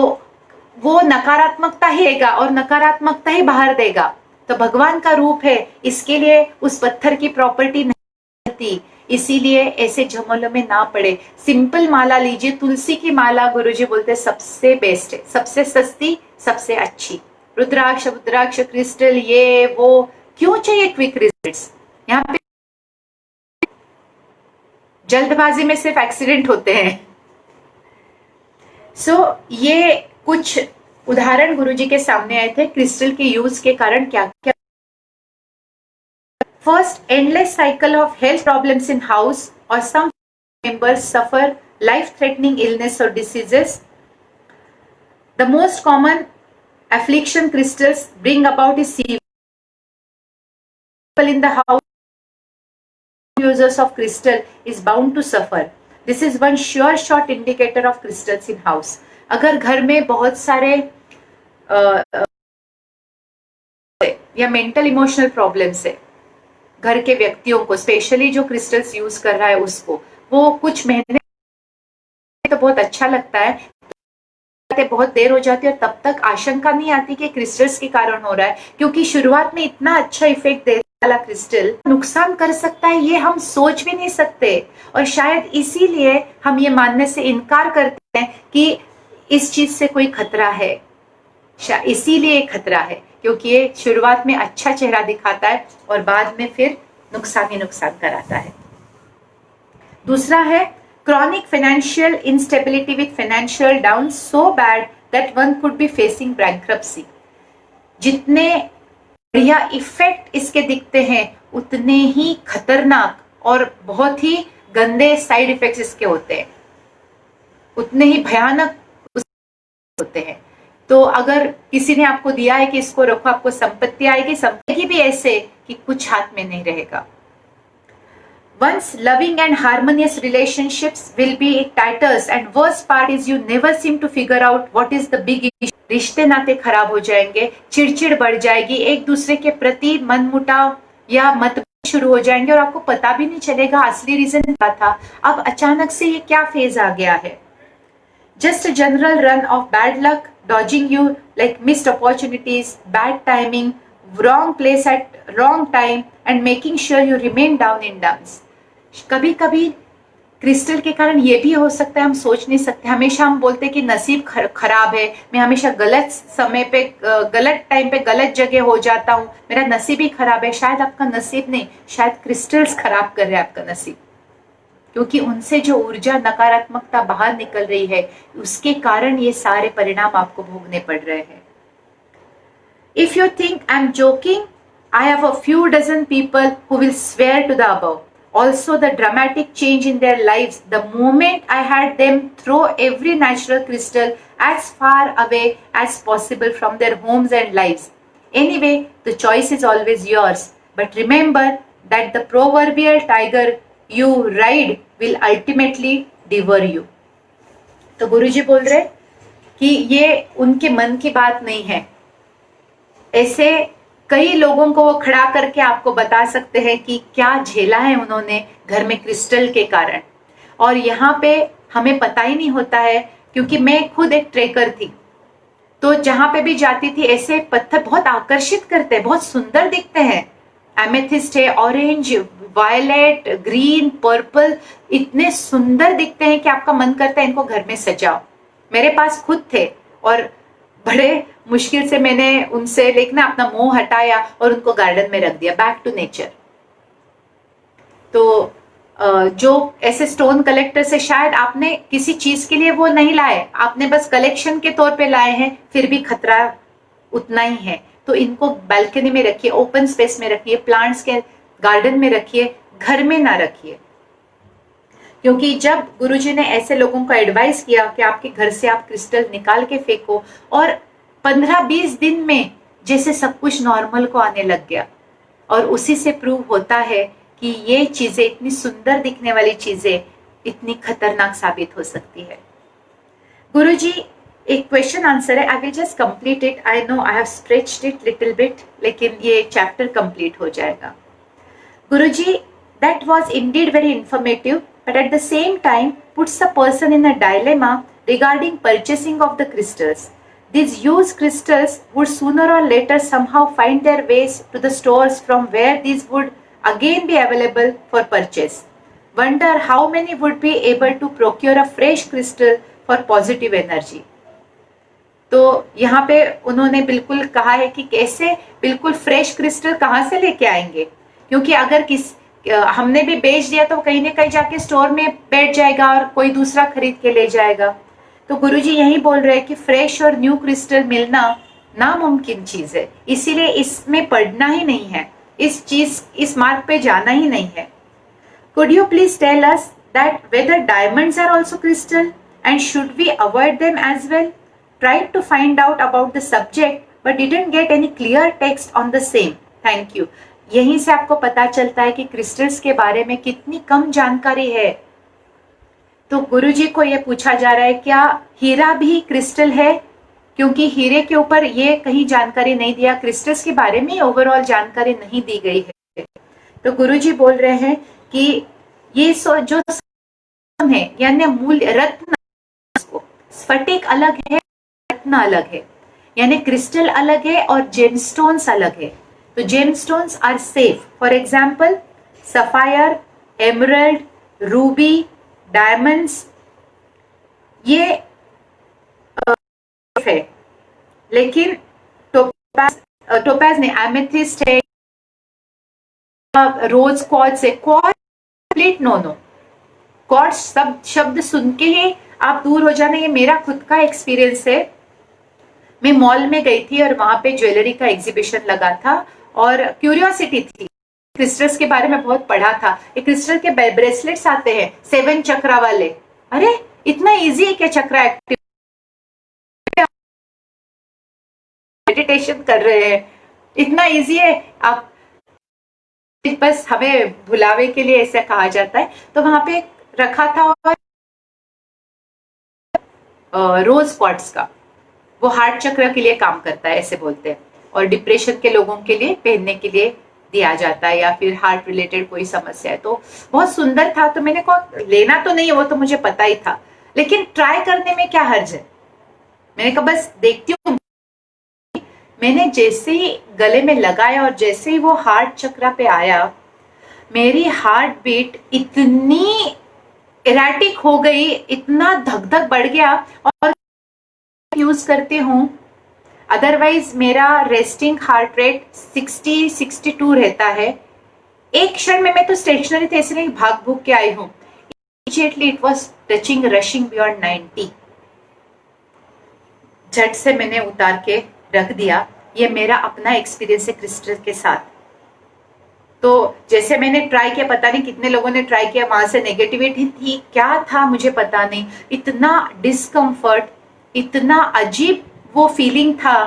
वो नकारात्मकता ही रहेगा और नकारात्मकता ही बाहर देगा. तो भगवान का रूप है, इसके लिए उस पत्थर की प्रॉपर्टी नहीं होती, इसीलिए ऐसे झमेलों में ना पड़े. सिंपल माला लीजिए, तुलसी की माला गुरुजी बोलते सबसे बेस्ट है, सबसे सस्ती, सबसे अच्छी. रुद्राक्ष, रुद्राक्ष क्रिस्टल, ये वो क्यों चाहिए क्विक रिजल्ट्स? यहाँ पे जल्दबाजी में सिर्फ एक्सीडेंट होते हैं. सो ये कुछ उदाहरण गुरुजी के सामने आए थे क्रिस्टल के यूज के कारण क्या क्या. First, endless cycle of health problems in house और सम मेंबर्स सफर लाइफ थ्रेटनिंग इलनेस और diseases. The most common affliction crystals bring about is fever. People in the house users of crystal is bound to suffer. This is one sure shot indicator of crystals in house. अगर घर में बहुत सारे या मेंटल इमोशनल प्रॉब्लम्स है घर के व्यक्तियों को, स्पेशली जो क्रिस्टल्स यूज कर रहा है उसको, वो कुछ महीने तो बहुत अच्छा लगता है, बहुत देर हो जाती है और तब तक आशंका नहीं आती कि क्रिस्टल्स के कारण हो रहा है, क्योंकि शुरुआत में इतना अच्छा इफेक्ट देने वाला क्रिस्टल नुकसान कर सकता है ये हम सोच भी नहीं सकते. और शायद इसीलिए हम ये मानने से इनकार करते हैं कि इस चीज से कोई खतरा है. इसीलिए खतरा है क्योंकि ये शुरुआत में अच्छा चेहरा दिखाता है और बाद में फिर नुकसान ही नुकसान कराता है. दूसरा है chronic financial instability with financial down so bad that one could be facing bankruptcy. जितने बढ़िया इफेक्ट इसके दिखते हैं उतने ही खतरनाक और बहुत ही गंदे साइड इफेक्ट्स इसके होते हैं, उतने ही भयानक होते हैं. तो अगर किसी ने आपको दिया है कि इसको रखो आपको संपत्ति आएगी, संपत्ति भी ऐसे कि कुछ हाथ में नहीं रहेगा. Once loving and harmonious relationships will be tatters and worst part is you never seem to figure out what is the big issue. रिश्ते नाते खराब हो जाएंगे, चिड़चिड़ बढ़ जाएगी, एक दूसरे के प्रति मनमुटाव या मतभेद शुरू हो जाएंगे और आपको पता भी नहीं चलेगा असली रीजन क्या था. अब अचानक से ये क्या फेज आ गया है. Just a general run of bad luck, dodging you like missed opportunities, bad timing, wrong place at wrong time and making sure you remain down in dumps. कभी कभी क्रिस्टल के कारण ये भी हो सकता है, हम सोच नहीं सकते। हमेशा हम बोलते हैं कि नसीब खराब है, मैं हमेशा गलत समय पे गलत टाइम पे गलत जगह हो जाता हूँ, मेरा नसीब ही खराब है। शायद आपका नसीब नहीं, शायद क्रिस्टल्स खराब कर रहे हैं आपका नसीब, क्योंकि उनसे जो ऊर्जा नकारात्मकता बाहर निकल रही है, उसके कारण ये सारे परिणाम आपको भोगने पड़ रहे हैं। If you think I'm joking, I have a few dozen people who will swear to the above. Also, the dramatic change in their lives the moment I had them throw every natural crystal as far away as possible from their homes and lives. Anyway, the choice is always yours. But remember that the proverbial tiger you ride will ultimately devour you. तो गुरुजी बोल रहे कि ये उनके मन की बात नहीं है। ऐसे कई लोगों को वो खड़ा करके आपको बता सकते हैं कि क्या झेला है उन्होंने घर में क्रिस्टल के कारण। और यहाँ पे हमें पता ही नहीं होता है, क्योंकि मैं खुद एक ट्रेकर थी, तो जहां पे भी जाती थी ऐसे पत्थर बहुत आकर्षित करते हैं, बहुत सुंदर दिखते हैं। एमेथिस्ट है, ऑरेंज, वायलेट, ग्रीन, पर्पल, इतने सुंदर दिखते हैं कि आपका मन करता है इनको घर में सजाओ। मेरे पास खुद थे और बड़े मुश्किल से मैंने उनसे लेकिन अपना मोह हटाया और उनको गार्डन में रख दिया, बैक टू नेचर। तो जो ऐसे स्टोन कलेक्टर से शायद आपने किसी चीज के लिए वो नहीं लाए, आपने बस कलेक्शन के तौर पे लाए हैं, फिर भी खतरा उतना ही है। तो इनको बालकनी में रखिए, ओपन स्पेस में रखिए, प्लांट्स के गार्डन में रखिए, घर में ना रखिए। क्योंकि जब गुरुजी ने ऐसे लोगों को एडवाइस किया कि आपके घर से आप क्रिस्टल निकाल के फेंको, और 15-20 दिन में जैसे सब कुछ नॉर्मल को आने लग गया। और उसी से प्रूव होता है कि ये चीजें, इतनी सुंदर दिखने वाली चीजें इतनी खतरनाक साबित हो सकती है। गुरुजी एक क्वेश्चन आंसर है, I will just complete it. I know I have stretched it little bit, लेकिन ये चैप्टर कंप्लीट हो जाएगा। गुरुजी, that was indeed very informative, but at the same time puts a person in a dilemma regarding purchasing of the crystals. These used crystals would sooner or later somehow find their ways to the stores from where these would again be available for purchase. Wonder how many would be able to procure a fresh crystal for positive energy. तो यहाँ पे उन्होंने बिल्कुल कहा है कि कैसे बिल्कुल फ्रेश क्रिस्टल कहाँ से लेके आएंगे, क्योंकि अगर हमने भी बेच दिया तो कहीं ना कहीं जाके स्टोर में बैठ जाएगा और कोई दूसरा खरीद के ले जाएगा। तो गुरुजी यही बोल रहे हैं कि फ्रेश और न्यू क्रिस्टल मिलना नामुमकिन चीज है, इसीलिए इसमें पढ़ना ही नहीं है, इस मार्ग पे जाना ही नहीं है। Could you please tell us that whether diamonds are also crystal and should we avoid them as well? Tried to find out about the subject but didn't get any clear text on the same. Thank you. यहीं से आपको पता चलता है कि क्रिस्टल्स के बारे में कितनी कम जानकारी है। तो गुरुजी को यह पूछा जा रहा है क्या हीरा भी क्रिस्टल है, क्योंकि हीरे के ऊपर ये कहीं जानकारी नहीं दिया, क्रिस्टल्स के बारे में ओवरऑल जानकारी नहीं दी गई है। तो गुरुजी बोल रहे हैं कि ये जो है यानी मूल्य रत्न, स्फटिक अलग है, रत्न अलग है, यानी क्रिस्टल अलग है और जेमस्टोन्स अलग है। तो gemstones are safe, for example sapphire, emerald, ruby, diamonds, ये है। लेकिन टोपाज ने एमेथिस्ट है, रोज क्वार्ट्ज है। क्वार्ट्ज कंप्लीट नो, क्वार्ट्ज सब शब्द सुन के ही आप दूर हो जाना। ये मेरा खुद का एक्सपीरियंस है। मैं मॉल में गई थी और वहां पे ज्वेलरी का एग्जीबिशन लगा था और क्यूरियोसिटी थी, क्रिस्टल्स के बारे में बहुत पढ़ा था। ये क्रिस्टल के ब्रेसलेट्स आते हैं 7 चक्रा वाले, अरे इतना इजी है क्या चक्रा एक्टिव, मेडिटेशन कर रहे हैं, इतना इजी है। आप बस हमें भुलावे के लिए ऐसा कहा जाता है। तो वहां पे रखा था और रोज क्वार्ट्ज का, वो हार्ट चक्र के लिए काम करता है ऐसे बोलते हैं, और डिप्रेशन के लोगों के लिए पहनने के लिए दिया जाता है, या फिर हार्ट रिलेटेड कोई समस्या है। तो बहुत सुंदर था, तो मैंने कहा लेना तो नहीं, वो तो मुझे पता ही था, लेकिन ट्राई करने में क्या हर्ज है। मैंने कहा बस देखती हूँ। मैंने जैसे ही गले में लगाया और जैसे ही वो हार्ट चक्र पे आया, मेरी हार्ट बीट इतनी एराटिक हो गई, इतना धक धक बढ़ गया और यूज करती हूँ। अदरवाइज मेरा रेस्टिंग हार्ट रेट 60-62 रहता है। एक क्षण में मैं तो स्टेशनरी थे, ऐसे नहीं भाग भूग के आई हूँ। Immediately it was touching rushing beyond 90। झट से मैंने उतार के रख दिया। ये मेरा अपना एक्सपीरियंस है क्रिस्टल के साथ। तो जैसे मैंने ट्राई किया, पता नहीं कितने लोगों ने ट्राई किया, वहां से नेगेटिविटी थी, क्या था मुझे पता नहीं, इतना डिस्कम्फर्ट, इतना अजीब वो फीलिंग था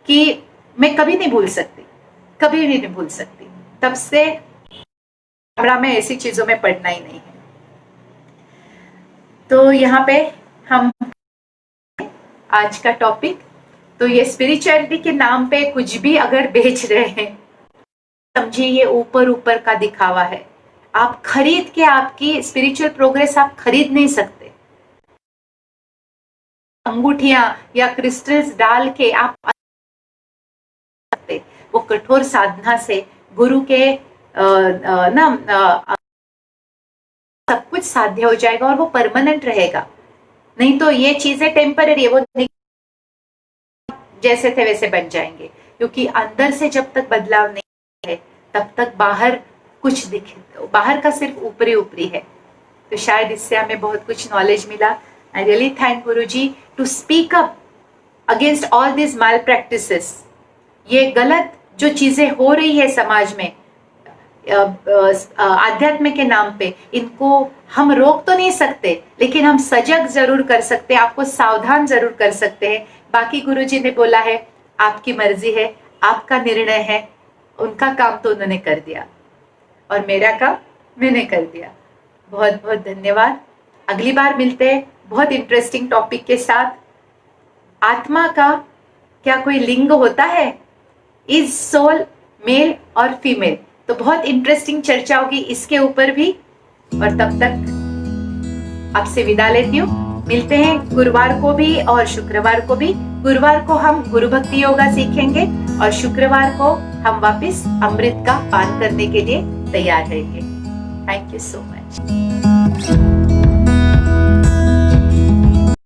कि मैं कभी नहीं भूल सकती, कभी भी नहीं भूल सकती। तब से हमरा में ऐसी चीजों में पढ़ना ही नहीं है। तो यहाँ पे हम आज का टॉपिक, तो ये स्पिरिचुअलिटी के नाम पे कुछ भी अगर बेच रहे हैं, समझिए ये ऊपर ऊपर का दिखावा है। आप खरीद के आपकी स्पिरिचुअल प्रोग्रेस आप खरीद नहीं सकते। अंगूठियां या क्रिस्टल्स डाल के आप सकते, वो कठोर साधना से गुरु के सब कुछ साध्य हो जाएगा और वो परमानेंट रहेगा। नहीं तो ये चीजें टेम्पररी है, वो जैसे थे वैसे बन जाएंगे, क्योंकि अंदर से जब तक बदलाव नहीं है तब तक बाहर कुछ दिखे, बाहर का सिर्फ ऊपरी ऊपरी है। तो शायद इससे हमें बहुत कुछ नॉलेज मिला। I really thank Guruji to speak up against all this malpractices. ये गलत जो चीजें हो रही है समाज में आध्यात्म के नाम पे, इनको हम रोक तो नहीं सकते, लेकिन हम सजग जरूर कर सकते हैं, आपको सावधान जरूर कर सकते हैं। बाकी गुरुजी ने बोला है आपकी मर्जी है, आपका निर्णय है, उनका काम तो उन्होंने कर दिया और मेरा काम मैंने कर दिया। बहुत बहुत धन्यवाद। अगली बार मिलते हैं बहुत इंटरेस्टिंग टॉपिक के साथ। आत्मा का क्या कोई लिंग होता है? इज सोल मेल और फीमेल? तो बहुत इंटरेस्टिंग चर्चा होगी इसके ऊपर भी। और तब तक आपसे विदा लेती हूँ। मिलते हैं गुरुवार को भी और शुक्रवार को भी। गुरुवार को हम गुरु भक्ति योगा सीखेंगे और शुक्रवार को हम वापस अमृत का पान करने के लिए तैयार रहेंगे। Thank you so much.